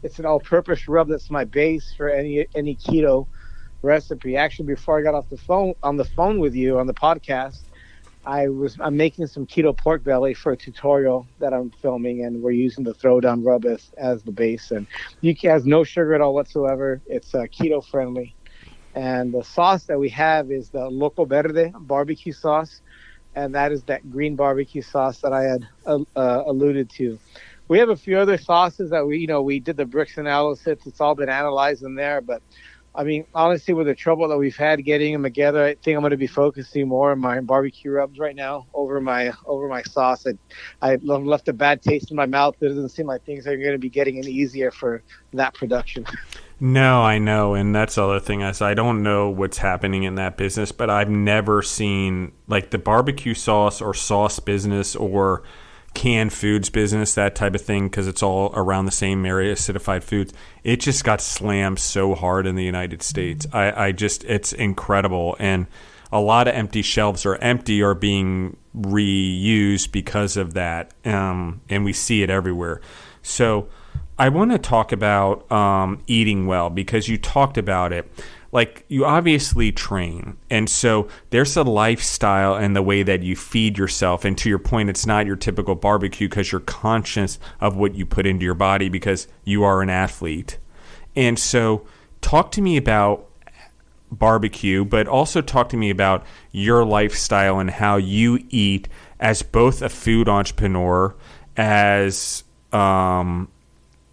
it's an all-purpose rub that's my base for any keto recipe. Actually, before I got off the phone with you on the podcast, I'm making some keto pork belly for a tutorial that I'm filming, and we're using the Throwdown rub as the base. And it has no sugar at all whatsoever. It's keto friendly. And the sauce that we have is the Loco Verde barbecue sauce, and that is that green barbecue sauce that I had alluded to. We have a few other sauces that we did the bricks analysis. It's all been analyzed in there. But, I mean, honestly, with the trouble that we've had getting them together, I think I'm going to be focusing more on my barbecue rubs right now over my sauce. I left a bad taste in my mouth. It doesn't seem like things are going to be getting any easier for that production. No, I know, and that's the other thing. I don't know what's happening in that business, but I've never seen, like, the barbecue sauce or sauce business or canned foods business, that type of thing, because it's all around the same area, acidified foods. It just got slammed so hard in the United States. It's incredible, and a lot of empty shelves are being reused because of that, and we see it everywhere. So I want to talk about eating well, because you talked about it. Like, you obviously train, and so there's a lifestyle and the way that you feed yourself. And to your point, it's not your typical barbecue because you're conscious of what you put into your body because you are an athlete. And so talk to me about barbecue, but also talk to me about your lifestyle and how you eat as both a food entrepreneur,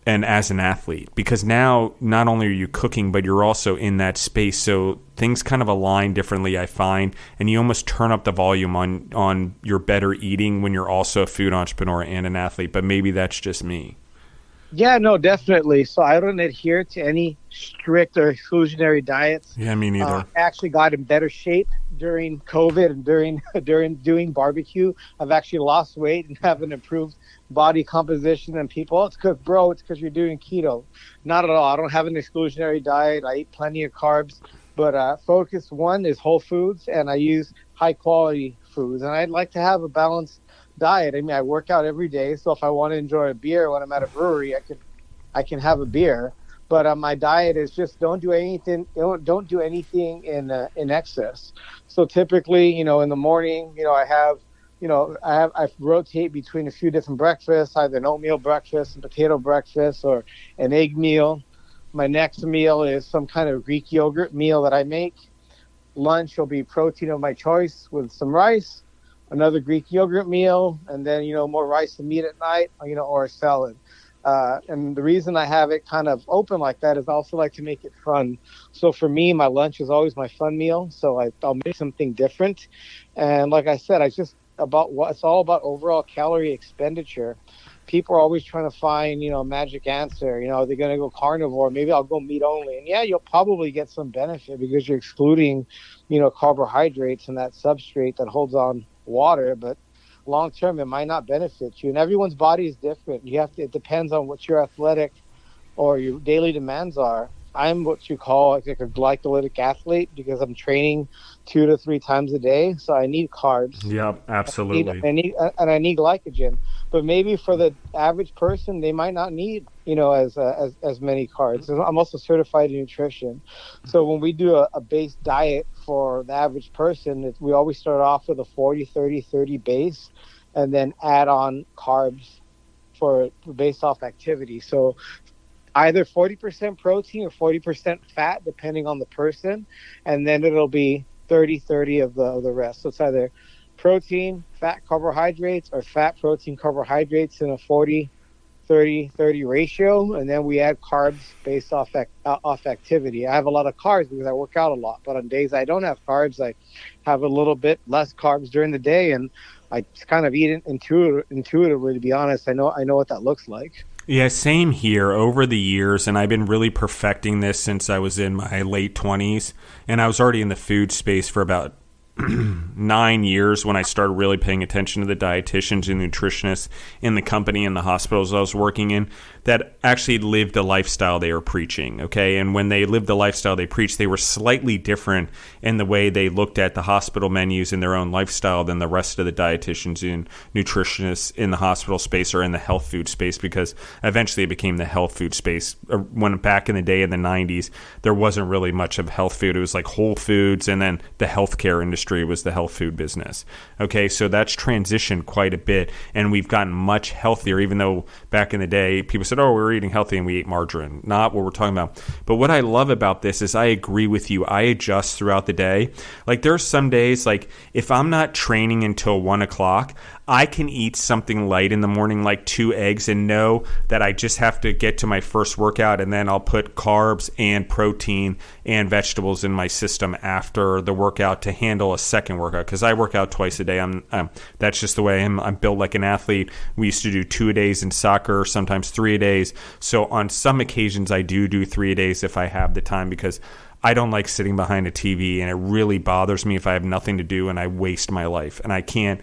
and as an athlete, because now not only are you cooking, but you're also in that space. So things kind of align differently, I find, and you almost turn up the volume on your better eating when you're also a food entrepreneur and an athlete. But maybe that's just me. Yeah, no, definitely. So I don't adhere to any strict or exclusionary diets. Yeah, me neither. I actually got in better shape during COVID and during doing barbecue. I've actually lost weight and have an improved body composition. And people, it's because you're doing keto. Not at all. I don't have an exclusionary diet. I eat plenty of carbs, but focus one is whole foods, and I use high quality foods. And I'd like to have a balanced diet. I mean, I work out every day, so if I want to enjoy a beer when I'm at a brewery, I can have a beer. But my diet is just don't do anything in excess. So typically, in the morning, I rotate between a few different breakfasts, either an oatmeal breakfast, a potato breakfast, or an egg meal. My next meal is some kind of Greek yogurt meal that I make. Lunch will be protein of my choice with some rice, another Greek yogurt meal, and then, more rice and meat at night, or a salad. And the reason I have it kind of open like that is I also like to make it fun. So for me, my lunch is always my fun meal. So I'll make something different. And like I said, it's all about overall calorie expenditure. people are always trying to find, a magic answer. They're going to go carnivore. Maybe I'll go meat only. And yeah, you'll probably get some benefit because you're excluding, carbohydrates and that substrate that holds on water. But long term, it might not benefit you. And everyone's body is different. It depends on what your athletic or your daily demands are. I'm what you call like a glycolytic athlete because I'm training 2 to 3 times a day. So I need carbs. Yep, absolutely. I need glycogen. But maybe for the average person, they might not need, as many carbs. I'm also certified in nutrition. So when we do a base diet for the average person, we always start off with a 40-30-30 base and then add on carbs based off activity. So either 40% protein or 40% fat, depending on the person, and then it'll be 30-30 of the rest. So it's either protein, fat, carbohydrates, or fat, protein, carbohydrates in a 40-30-30 ratio, and then we add carbs based off activity. I have a lot of carbs because I work out a lot, but on days I don't have carbs, I have a little bit less carbs during the day, and I kind of eat it intuitively, to be honest. I know what that looks like. Yeah, same here over the years, and I've been really perfecting this since I was in my late 20s, and I was already in the food space for about 9 years when I started really paying attention to the dietitians and nutritionists in the company and the hospitals I was working in that actually lived the lifestyle they were preaching, okay? And when they lived the lifestyle they preached, they were slightly different in the way they looked at the hospital menus in their own lifestyle than the rest of the dietitians and nutritionists in the hospital space or in the health food space, because eventually it became the health food space. When back in the day in the 90s, there wasn't really much of health food. It was like Whole Foods, and then the healthcare industry was the health food business. Okay, so that's transitioned quite a bit, and we've gotten much healthier, even though back in the day people said, oh, we were eating healthy and we ate margarine. Not what we're talking about. But what I love about this is I agree with you. I adjust throughout the day. Like there are some days, like if I'm not training until 1 o'clock, I can eat something light in the morning, like 2 eggs, and know that I just have to get to my first workout, and then I'll put carbs and protein and vegetables in my system after the workout to handle a second workout, because I work out twice a day. That's just the way I am. I'm built like an athlete. We used to do 2 a days in soccer, sometimes 3 a days. So on some occasions, I do 3 a days if I have the time, because I don't like sitting behind a TV, and it really bothers me if I have nothing to do and I waste my life. And I can't.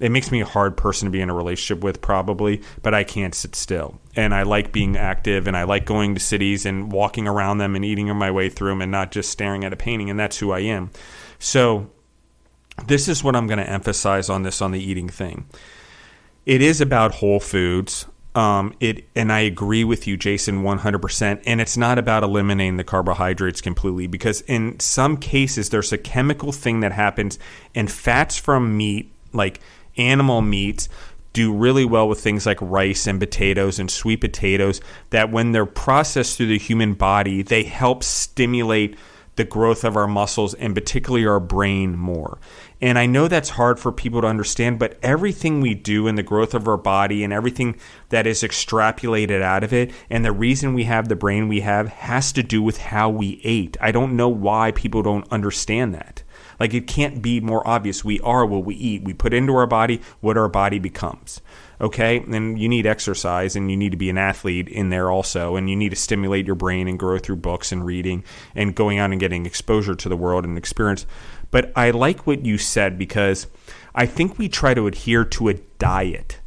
It makes me a hard person to be in a relationship with, probably, but I can't sit still. And I like being active, and I like going to cities and walking around them and eating my way through them and not just staring at a painting, and that's who I am. So this is what I'm going to emphasize on the eating thing. It is about whole foods. And I agree with you, Jason, 100%. And it's not about eliminating the carbohydrates completely, because in some cases there's a chemical thing that happens, and fats from meat, like animal meats, do really well with things like rice and potatoes and sweet potatoes, that when they're processed through the human body, they help stimulate the growth of our muscles and particularly our brain more. And I know that's hard for people to understand, but everything we do in the growth of our body and everything that is extrapolated out of it, and the reason we have the brain we have, has to do with how we ate. I don't know why people don't understand that. Like, it can't be more obvious. We are what we eat. We put into our body what our body becomes. Okay? And you need exercise, and you need to be an athlete in there also, and you need to stimulate your brain and grow through books and reading and going out and getting exposure to the world and experience. But I like what you said, because I think we try to adhere to a diet,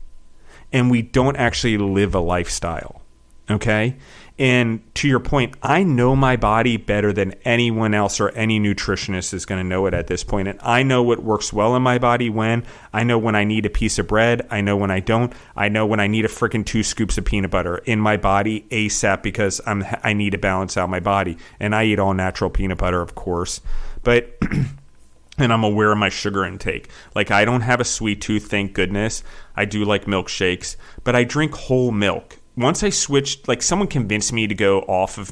and we don't actually live a lifestyle. Okay? And to your point, I know my body better than anyone else or any nutritionist is going to know it at this point. And I know what works well in my body when. I know when I need a piece of bread. I know when I don't. I know when I need a freaking 2 scoops of peanut butter in my body ASAP, because I need to balance out my body. And I eat all natural peanut butter, of course. But and I'm aware of my sugar intake. Like, I don't have a sweet tooth, thank goodness. I do like milkshakes, but I drink whole milk. Once I switched, like, someone convinced me to go off of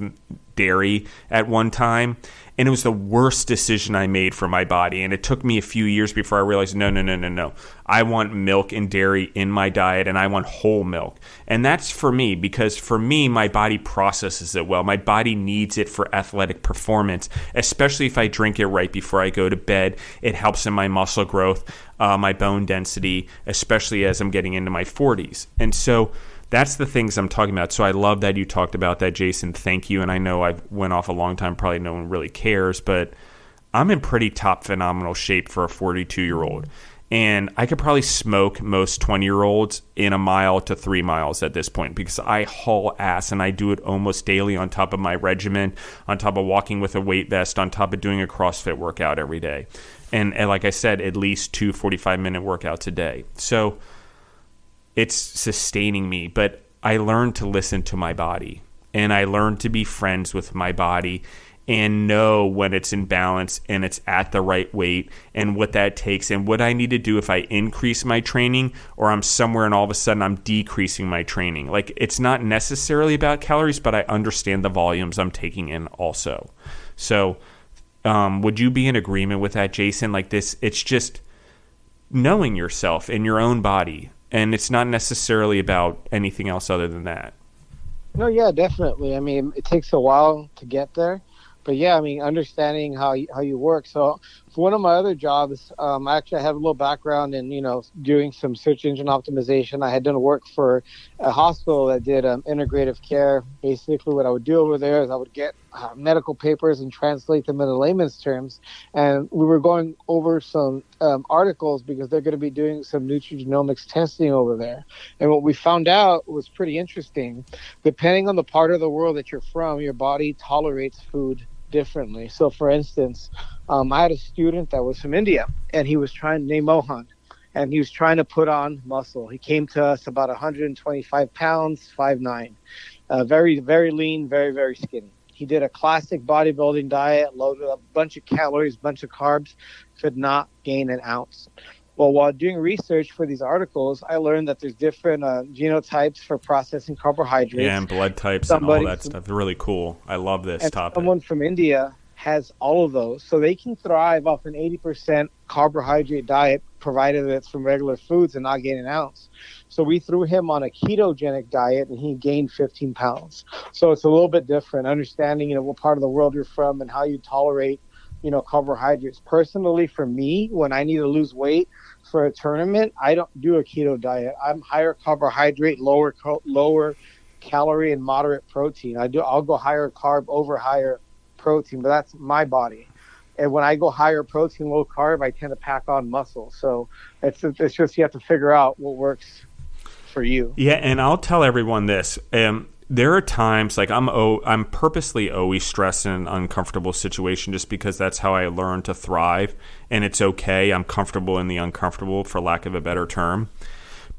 dairy at one time. And it was the worst decision I made for my body. And it took me a few years before I realized, no. I want milk and dairy in my diet, and I want whole milk. And that's for me, because for me, my body processes it well. My body needs it for athletic performance, especially if I drink it right before I go to bed. It helps in my muscle growth, my bone density, especially as I'm getting into my 40s. And so that's the things I'm talking about. So I love that you talked about that, Jason. Thank you. And I know I went off a long time. Probably no one really cares, but I'm in pretty top phenomenal shape for a 42-year-old. And I could probably smoke most 20-year-olds in a mile to 3 miles at this point, because I haul ass, and I do it almost daily on top of my regimen, on top of walking with a weight vest, on top of doing a CrossFit workout every day. And like I said, at least 2 45-minute workouts a day. So it's sustaining me, but I learned to listen to my body, and I learned to be friends with my body and know when it's in balance and it's at the right weight and what that takes and what I need to do if I increase my training or I'm somewhere and all of a sudden I'm decreasing my training. Like, it's not necessarily about calories, but I understand the volumes I'm taking in also. So would you be in agreement with that, Jason? Like this, it's just knowing yourself in your own body. And it's not necessarily about anything else other than that. No, yeah, definitely. I mean, it takes a while to get there. But yeah, I mean, understanding how you work. So for one of my other jobs, I actually have a little background in, doing some search engine optimization. I had done work for a hospital that did integrative care. Basically, what I would do over there is I would get medical papers and translate them into layman's terms. And we were going over some articles because they're going to be doing some nutrigenomics testing over there. And what we found out was pretty interesting. Depending on the part of the world that you're from, your body tolerates food differently. So for instance, I had a student that was from India, and he was named Mohan, and he was trying to put on muscle. He came to us about 125 pounds, 5'9", very, very lean, very, very skinny. He did a classic bodybuilding diet, loaded up a bunch of calories, bunch of carbs, could not gain an ounce. Well, while doing research for these articles, I learned that there's different genotypes for processing carbohydrates. Yeah, and blood types and all that stuff. Really cool. I love this topic. Someone from India has all of those. So they can thrive off an 80% carbohydrate diet, provided it's from regular foods and not gain an ounce. So we threw him on a ketogenic diet, and he gained 15 pounds. So it's a little bit different, understanding, what part of the world you're from and how you tolerate, carbohydrates. Personally, for me, when I need to lose weight for a tournament, I don't do a keto diet. I'm higher carbohydrate, lower calorie, and moderate protein. I'll go higher carb over higher protein, but that's my body. And when I go higher protein, low carb, I tend to pack on muscle. So it's just, you have to figure out what works for you. Yeah, and I'll tell everyone this. There are times, like I'm purposely always stressed in an uncomfortable situation just because that's how I learned to thrive, and it's okay. I'm comfortable in the uncomfortable, for lack of a better term.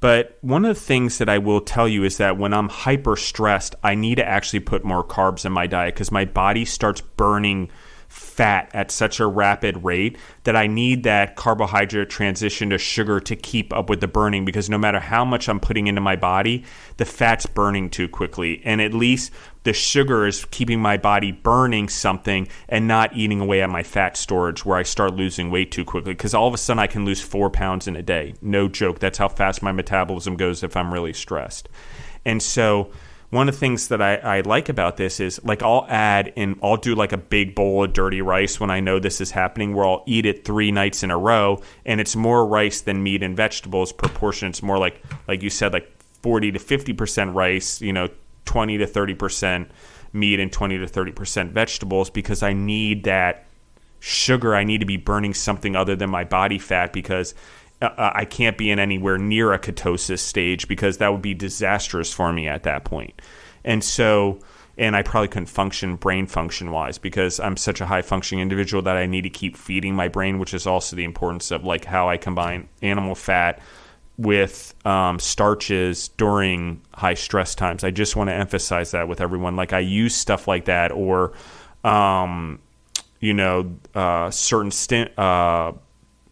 But one of the things that I will tell you is that when I'm hyper stressed, I need to actually put more carbs in my diet because my body starts burning fat at such a rapid rate that I need that carbohydrate transition to sugar to keep up with the burning, because no matter how much I'm putting into my body, the fat's burning too quickly. And at least the sugar is keeping my body burning something and not eating away at my fat storage where I start losing weight too quickly, because all of a sudden I can lose 4 pounds in a day. No joke. That's how fast my metabolism goes if I'm really stressed. And so one of the things that I like about this is, like, I'll do like a big bowl of dirty rice when I know this is happening, where I'll eat it 3 nights in a row, and it's more rice than meat and vegetables proportion. It's more like you said, like 40 to 50% rice, 20 to 30% meat and 20 to 30% vegetables, because I need that sugar. I need to be burning something other than my body fat, because I can't be in anywhere near a ketosis stage, because that would be disastrous for me at that point. And so, and I probably couldn't function brain function wise, because I'm such a high functioning individual that I need to keep feeding my brain, which is also the importance of like how I combine animal fat with starches during high stress times. I just want to emphasize that with everyone. Like, I use stuff like that, or certain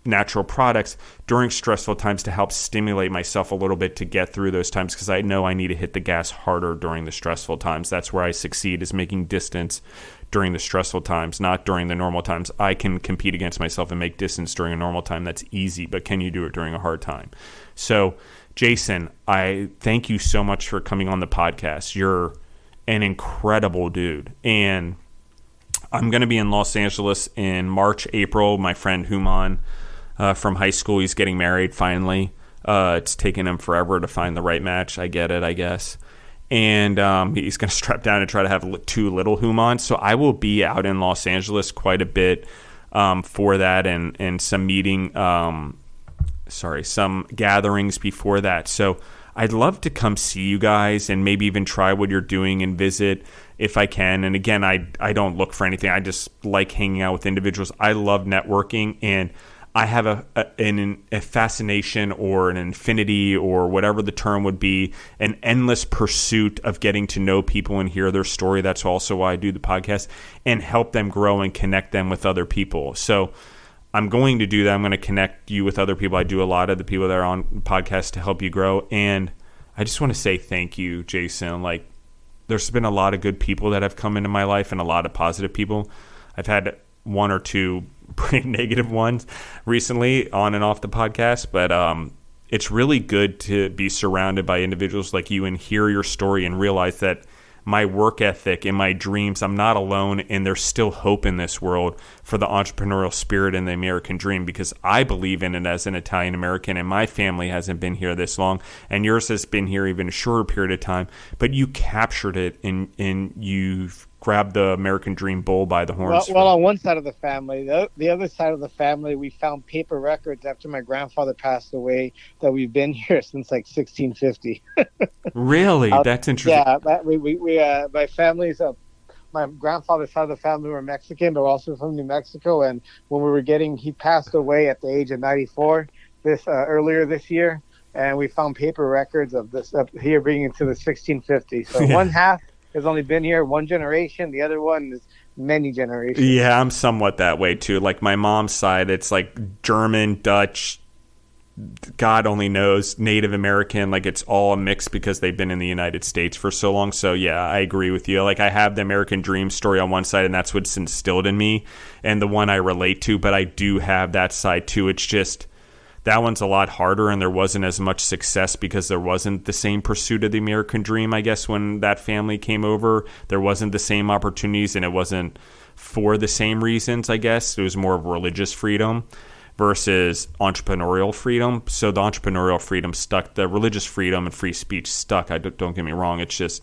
natural products during stressful times to help stimulate myself a little bit to get through those times, because I know I need to hit the gas harder during the stressful times. That's where I succeed, is making distance during the stressful times, not during the normal times. I can compete against myself and make distance during a normal time. That's easy, but can you do it during a hard time? So, Jason, I thank you so much for coming on the podcast. You're an incredible dude. And I'm going to be in Los Angeles in March, April. My friend Human from high school, he's getting married finally. It's taken him forever to find the right match. I get it, I guess. And he's going to strap down and try to have two little Humans. So I will be out in Los Angeles quite a bit for that, and some gatherings before that. So I'd love to come see you guys and maybe even try what you're doing and visit if I can. And again, I don't look for anything. I just like hanging out with individuals. I love networking, and I have a fascination, or an infinity, or whatever the term would be, an endless pursuit of getting to know people and hear their story. That's also why I do the podcast, and help them grow and connect them with other people. So I'm going to do that. I'm going to connect you with other people. I do a lot of the people that are on podcasts to help you grow. And I just want to say thank you, Jason. Like, there's been a lot of good people that have come into my life, and a lot of positive people. I've had one or two pretty negative ones recently on and off the podcast, but it's really good to be surrounded by individuals like you and hear your story and realize that my work ethic and my dreams, I'm not alone, and there's still hope in this world for the entrepreneurial spirit and the American dream, because I believe in it as an Italian American, and my family hasn't been here this long, and yours has been here even a shorter period of time, but you captured it, and you've grabbed the American dream bull by the horns. Well, on one side of the family, the other side of the family, we found paper records after my grandfather passed away that we've been here since like 1650. Really? That's interesting. Yeah, my family's my grandfather's side of the family were Mexican, but also from New Mexico. And when he passed away at the age of 94 earlier this year, and we found paper records of this up here being into the 1650. So One half has only been here one generation. The other one is many generations. Yeah, I'm somewhat that way too. Like my mom's side, it's like German, Dutch, God only knows, Native American. Like it's all a mix because they've been in the United States for so long. So yeah, I agree with you. Like I have the American dream story on one side, and that's what's instilled in me, and the one I relate to. But I do have that side too. It's just that one's a lot harder, and there wasn't as much success because there wasn't the same pursuit of the American dream, I guess, when that family came over. There wasn't the same opportunities, and it wasn't for the same reasons, I guess. It was more of religious freedom versus entrepreneurial freedom. So the entrepreneurial freedom stuck. The religious freedom and free speech stuck. Don't get me wrong. It's just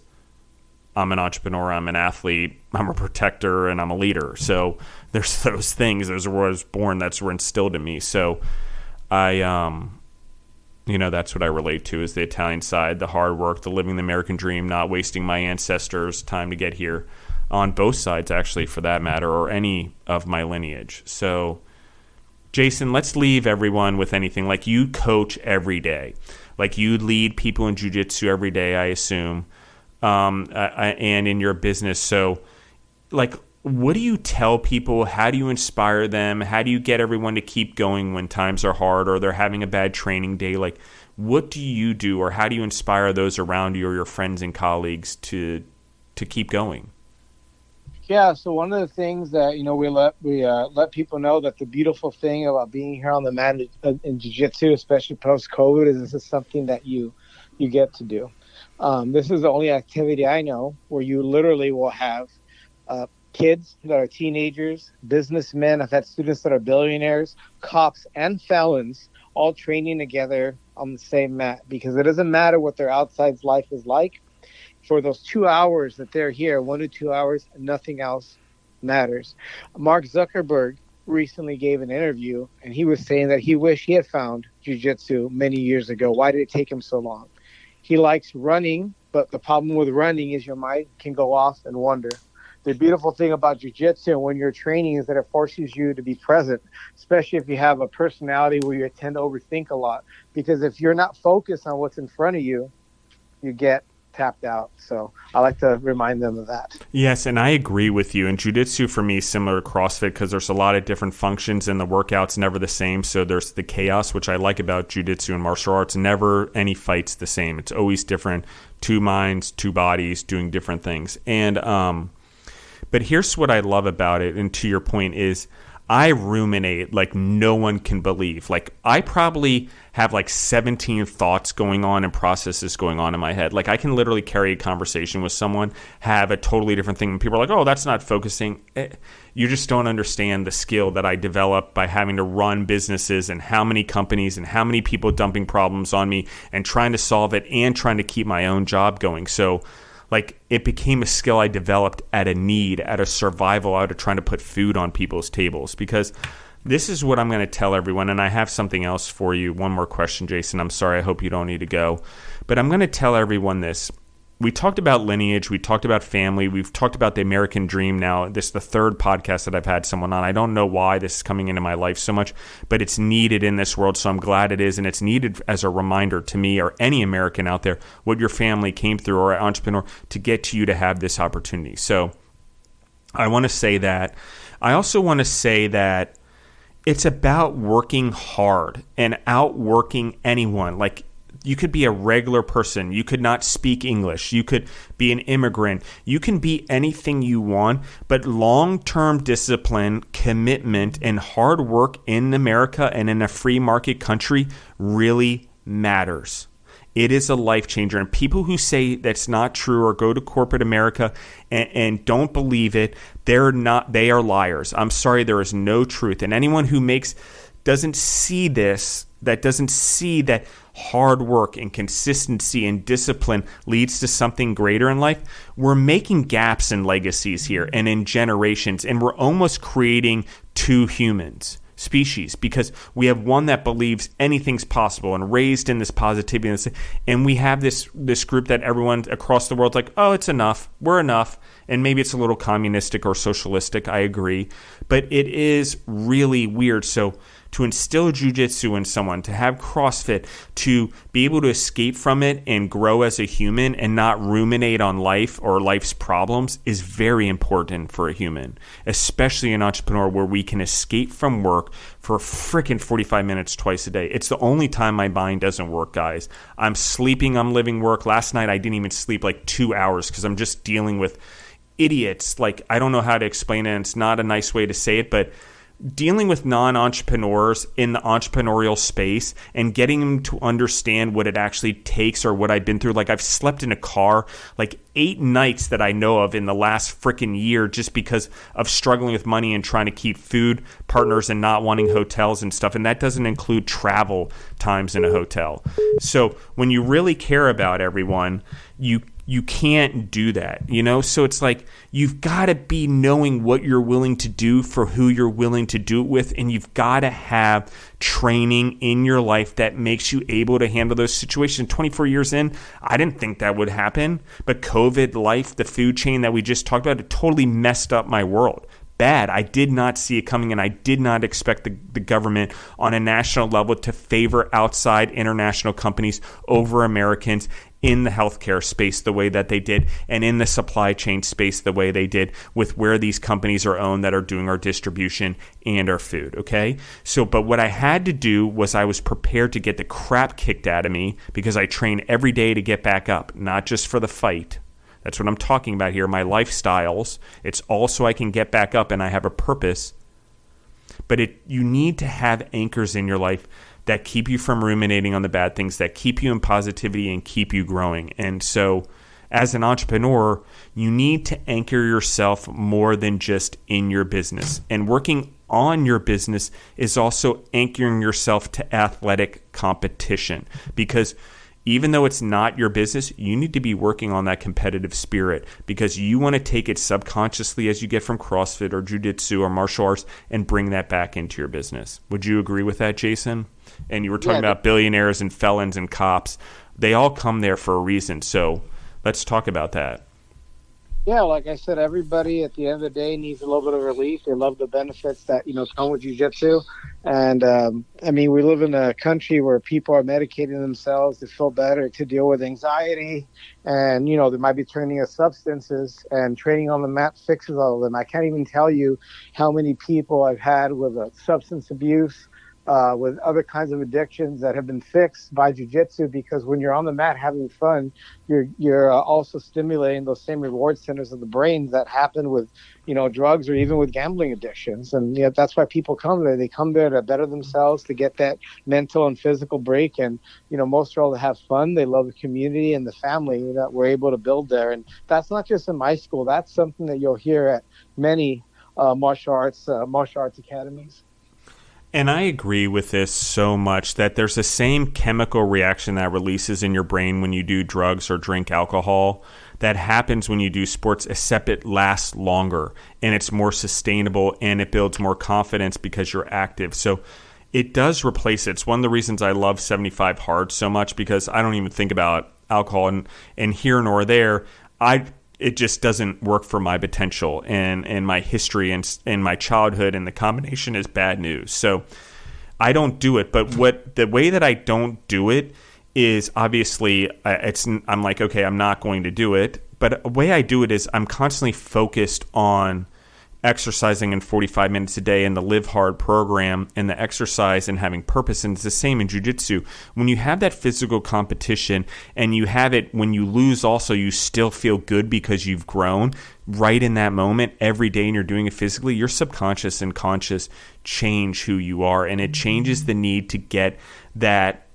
I'm an entrepreneur, I'm an athlete, I'm a protector, and I'm a leader. So there's those things. Those were where I was born. That's were instilled in me. So that's what I relate to, is the Italian side, the hard work, the living the American dream, not wasting my ancestors' time to get here, on both sides, actually, for that matter, or any of my lineage. So, Jason, let's leave everyone with anything. Like, you coach every day. Like, you lead people in jiu-jitsu every day, I assume, and in your business. So, like, what do you tell people? How do you inspire them? How do you get everyone to keep going when times are hard or they're having a bad training day? Like, what do you do, or how do you inspire those around you or your friends and colleagues to keep going? Yeah, so one of the things that we let people know, that the beautiful thing about being here on the mat in jiu-jitsu, especially post-COVID, is this is something that you get to do. This is the only activity I know where you literally will have kids that are teenagers, businessmen. I've had students that are billionaires, cops, and felons all training together on the same mat, because it doesn't matter what their outside life is like. For those 2 hours that they're here, 1 to 2 hours, nothing else matters. Mark Zuckerberg recently gave an interview, and he was saying that he wished he had found jiu-jitsu many years ago. Why did it take him so long? He likes running, but the problem with running is your mind can go off and wander. The beautiful thing about jiu-jitsu when you're training is that it forces you to be present, especially if you have a personality where you tend to overthink a lot. Because if you're not focused on what's in front of you, you get tapped out. So I like to remind them of that. Yes, and I agree with you. And jiu-jitsu for me is similar to CrossFit because there's a lot of different functions and the workout's never the same. So there's the chaos, which I like about jiu-jitsu and martial arts. Never any fight's the same. It's always different. Two minds, two bodies doing different things. And but here's what I love about it, and to your point is I ruminate like no one can believe. Like I probably have like 17 thoughts going on and processes going on in my head. Like I can literally carry a conversation with someone, have a totally different thing. And people are like, oh, that's not focusing. You just don't understand the skill that I developed by having to run businesses and how many companies and how many people dumping problems on me and trying to solve it and trying to keep my own job going. So like it became a skill I developed at a need, at a survival, out of trying to put food on people's tables. Because this is what I'm going to tell everyone, and I have something else for you. One more question, Jason. I'm sorry. I hope you don't need to go. But I'm going to tell everyone this. We talked about lineage. We talked about family. We've talked about the American dream now. This is the third podcast that I've had someone on. I don't know why this is coming into my life so much, but it's needed in this world, so I'm glad it is. And it's needed as a reminder to me or any American out there what your family came through or an entrepreneur to get to you to have this opportunity. So I want to say that. I also want to say that it's about working hard and outworking anyone. Like, you could be a regular person. You could not speak English. You could be an immigrant. You can be anything you want, but long-term discipline, commitment, and hard work in America and in a free market country really matters. It is a life changer. And people who say that's not true or go to corporate America and don't believe it, they are liars. I'm sorry, there is no truth. And anyone who doesn't see this, that doesn't see that hard work and consistency and discipline leads to something greater in life, we're making gaps in legacies here and in generations, and we're almost creating two species, because we have one that believes anything's possible and raised in this positivity, and we have this group that everyone across the world's like, oh, it's enough, we're enough. And maybe it's a little communistic or socialistic, I agree, but it is really weird. So to instill jiu-jitsu in someone, to have CrossFit, to be able to escape from it and grow as a human and not ruminate on life or life's problems is very important for a human, especially an entrepreneur where we can escape from work for frickin' 45 minutes twice a day. It's the only time my mind doesn't work, guys. I'm sleeping, I'm living work. Last night I didn't even sleep like 2 hours because I'm just dealing with idiots. Like, I don't know how to explain it. It's not a nice way to say it, but dealing with non-entrepreneurs in the entrepreneurial space and getting them to understand what it actually takes or what I've been through. Like, I've slept in a car like 8 nights that I know of in the last freaking year just because of struggling with money and trying to keep food partners and not wanting hotels and stuff. And that doesn't include travel times in a hotel. So when you really care about everyone, you can't do that, you know? So it's like you've got to be knowing what you're willing to do for who you're willing to do it with, and you've got to have training in your life that makes you able to handle those situations. 24 years in, I didn't think that would happen, but COVID, life, the food chain that we just talked about, it totally messed up my world. Bad. I did not see it coming, and I did not expect the government on a national level to favor outside international companies over Americans in the healthcare space the way that they did, and in the supply chain space the way they did, with where these companies are owned that are doing our distribution and our food, okay? So, but what I had to do was I was prepared to get the crap kicked out of me because I train every day to get back up, not just for the fight. That's what I'm talking about here, my lifestyles. It's also I can get back up and I have a purpose. But you need to have anchors in your life that keep you from ruminating on the bad things, that keep you in positivity and keep you growing. And so as an entrepreneur, you need to anchor yourself more than just in your business. And working on your business is also anchoring yourself to athletic competition, because even though it's not your business, you need to be working on that competitive spirit, because you want to take it subconsciously as you get from CrossFit or jiu-jitsu or martial arts and bring that back into your business. Would you agree with that, Jason? And you were talking about billionaires and felons and cops. They all come there for a reason. So let's talk about that. Yeah, like I said, everybody at the end of the day needs a little bit of relief. They love the benefits that, come with jiu-jitsu. And I mean, we live in a country where people are medicating themselves to feel better, to deal with anxiety. And, they might be turning to substances, and training on the mat fixes all of them. I can't even tell you how many people I've had with substance abuse, with other kinds of addictions that have been fixed by jiu-jitsu, because when you're on the mat having fun, you're also stimulating those same reward centers of the brain that happen with drugs or even with gambling addictions. And that's why people come there. They come there to better themselves, to get that mental and physical break. And most are all to have fun. They love the community and the family that we're able to build there. And that's not just in my school. That's something that you'll hear at many martial arts academies. And I agree with this so much, that there's the same chemical reaction that releases in your brain when you do drugs or drink alcohol that happens when you do sports, except it lasts longer and it's more sustainable and it builds more confidence because you're active. So it does replace it. It's one of the reasons I love 75 Hard so much, because I don't even think about alcohol, and here nor there. It just doesn't work for my potential and my history and my childhood, and the combination is bad news. So I don't do it. But the way that I don't do it is, obviously I'm like, okay, I'm not going to do it. But the way I do it is I'm constantly focused on exercising in 45 minutes a day in the Live Hard program, and the exercise and having purpose. And it's the same in jiu-jitsu. When you have that physical competition, and you have it when you lose also, you still feel good because you've grown right in that moment every day, and you're doing it physically. Your subconscious and conscious change who you are, and it changes the need to get that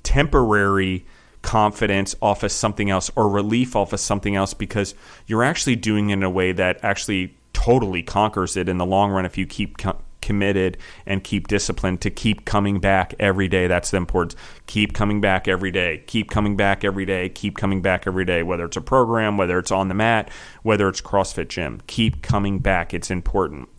temporary confidence off of something else, or relief off of something else, because you're actually doing it in a way that actually totally conquers it in the long run if you keep committed and keep disciplined to keep coming back every day. That's the importance. Keep coming back every day. Keep coming back every day. Keep coming back every day, whether it's a program, whether it's on the mat, whether it's CrossFit gym. Keep coming back. It's important.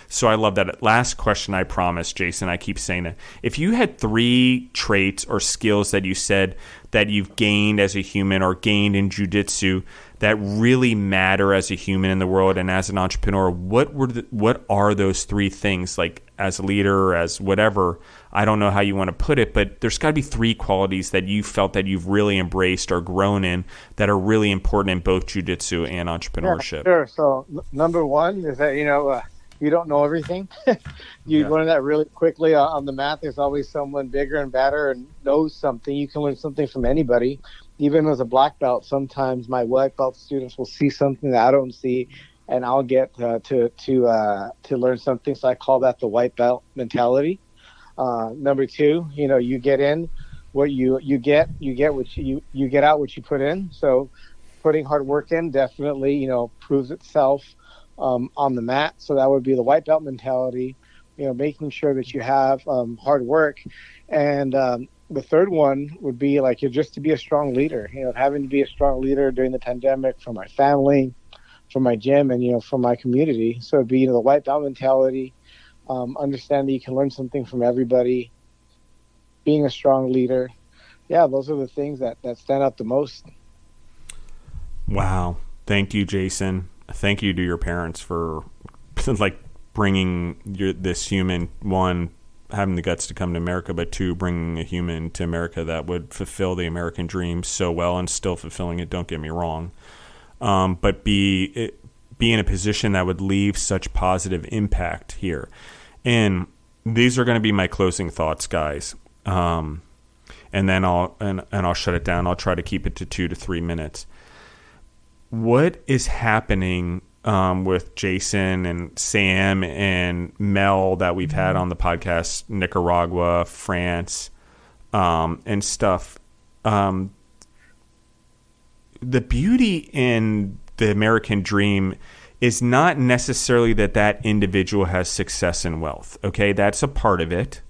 So I love that. Last question, I promise, Jason. I keep saying that. If you had 3 traits or skills that you said that you've gained as a human or gained in jiu-jitsu that really matter as a human in the world and as an entrepreneur, what are those 3 things? Like, as a leader or as whatever, I don't know how you want to put it, but there's got to be 3 qualities that you felt that you've really embraced or grown in that are really important in both jiu-jitsu and entrepreneurship. Yeah, sure. So number 1 is that, you don't know everything. You learn that really quickly on the mat. There's always someone bigger and better and knows something. You can learn something from anybody. Even as a black belt, sometimes my white belt students will see something that I don't see, and I'll get to learn something. So I call that the white belt mentality. Number 2, you get in what you get what you get out what you put in. So putting hard work in definitely proves itself on the mat. So that would be the white belt mentality, making sure that you have hard work. And the third one would be like, just to be a strong leader, having to be a strong leader during the pandemic for my family, for my gym, and, for my community. So it'd be, the white belt mentality, understand that you can learn something from everybody, being a strong leader. Yeah, those are the things that stand out the most. Wow. Thank you, Jason. Thank you to your parents for bringing this human, 1, having the guts to come to America, but 2, bringing a human to America that would fulfill the American dream so well, and still fulfilling it, don't get me wrong, but be in a position that would leave such positive impact here. And these are going to be my closing thoughts, guys, and then I'll shut it down. I'll try to keep it to 2 to 3 minutes. What is happening with Jason and Sam and Mel that we've had on the podcast, Nicaragua, France, and stuff? The beauty in the American dream is not necessarily that individual has success and wealth. Okay, that's a part of it.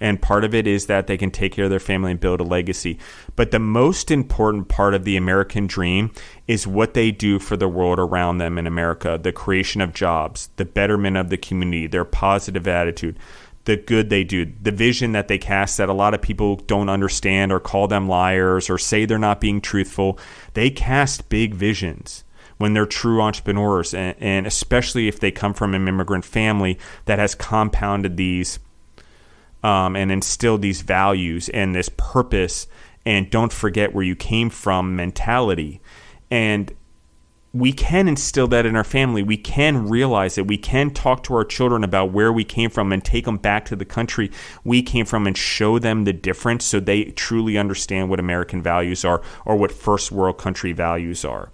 And part of it is that they can take care of their family and build a legacy. But the most important part of the American dream is what they do for the world around them in America, the creation of jobs, the betterment of the community, their positive attitude, the good they do, the vision that they cast that a lot of people don't understand or call them liars or say they're not being truthful. They cast big visions. when they're true entrepreneurs, and especially if they come from an immigrant family that has compounded these and instilled these values and this purpose and don't forget where you came from mentality. And we can instill that in our family. We can realize that we can talk to our children about where we came from and take them back to the country we came from and show them the difference so they truly understand what American values are or what first world country values are,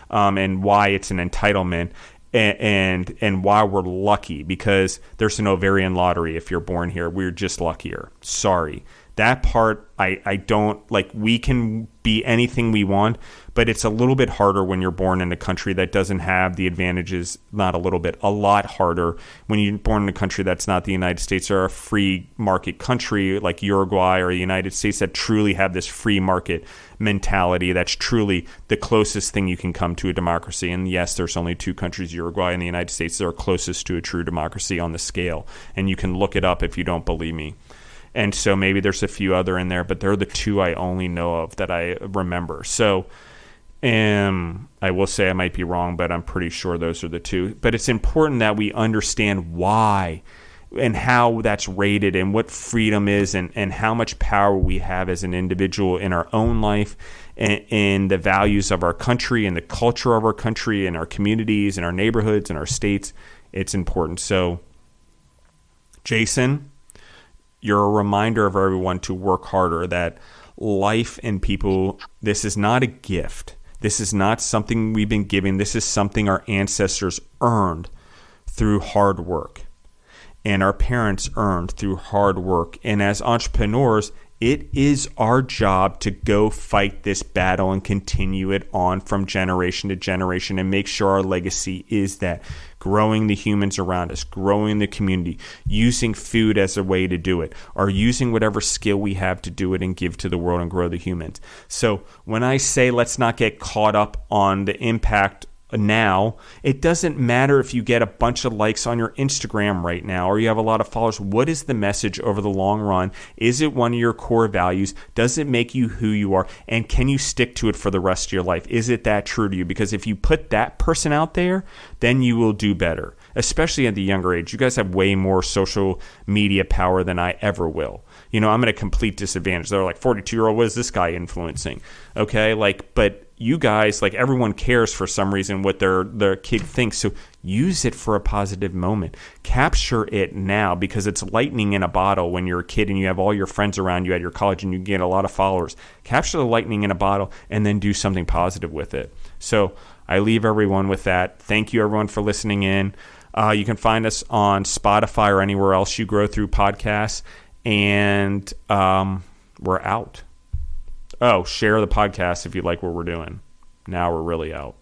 and why it's an entitlement and why we're lucky, because there's an ovarian lottery if you're born here. We're just luckier. Sorry. That part, I don't like. We can be anything we want, but it's a little bit harder when you're born in a country that doesn't have the advantages. Not a little bit, a lot harder when you're born in a country that's not the United States or a free market country like Uruguay or the United States that truly have this free market mentality. That's truly the closest thing you can come to a democracy. And yes, there's only two countries, Uruguay and the United States, that are closest to a true democracy on the scale. And you can look it up if you don't believe me. And so maybe there's a few other in there, but they're the two I only know of that I remember. So I will say I might be wrong, but I'm pretty sure those are the two. But it's important that we understand why and how that's rated and what freedom is and how much power we have as an individual in our own life and the values of our country and the culture of our country and our communities and our neighborhoods and our states. It's important. So, Jason, you're a reminder of everyone to work harder, that life and people, this is not a gift. This is not something we've been given. This is something our ancestors earned through hard work and our parents earned through hard work. And as entrepreneurs, it is our job to go fight this battle and continue it on from generation to generation and make sure our legacy is that growing the humans around us, growing the community, using food as a way to do it, or using whatever skill we have to do it and give to the world and grow the humans. So when I say let's not get caught up on the impact now, it doesn't matter if you get a bunch of likes on your Instagram right now or you have a lot of followers. What is the message over the long run? Is it one of your core values? Does it make you who you are? And can you stick to it for the rest of your life? Is it that true to you? Because if you put that person out there, then you will do better, especially at the younger age. You guys have way more social media power than I ever will. You know, I'm at a complete disadvantage. They're like, 42-year-old, what is this guy influencing? Okay, but you guys, everyone cares for some reason what their kid thinks. So use it for a positive moment. Capture it now, because it's lightning in a bottle when you're a kid and you have all your friends around you at your college and you get a lot of followers. Capture the lightning in a bottle and then do something positive with it. So I leave everyone with that. Thank you, everyone, for listening in. You can find us on Spotify or anywhere else you grow through podcasts. And we're out. Oh, share the podcast if you like what we're doing. Now we're really out.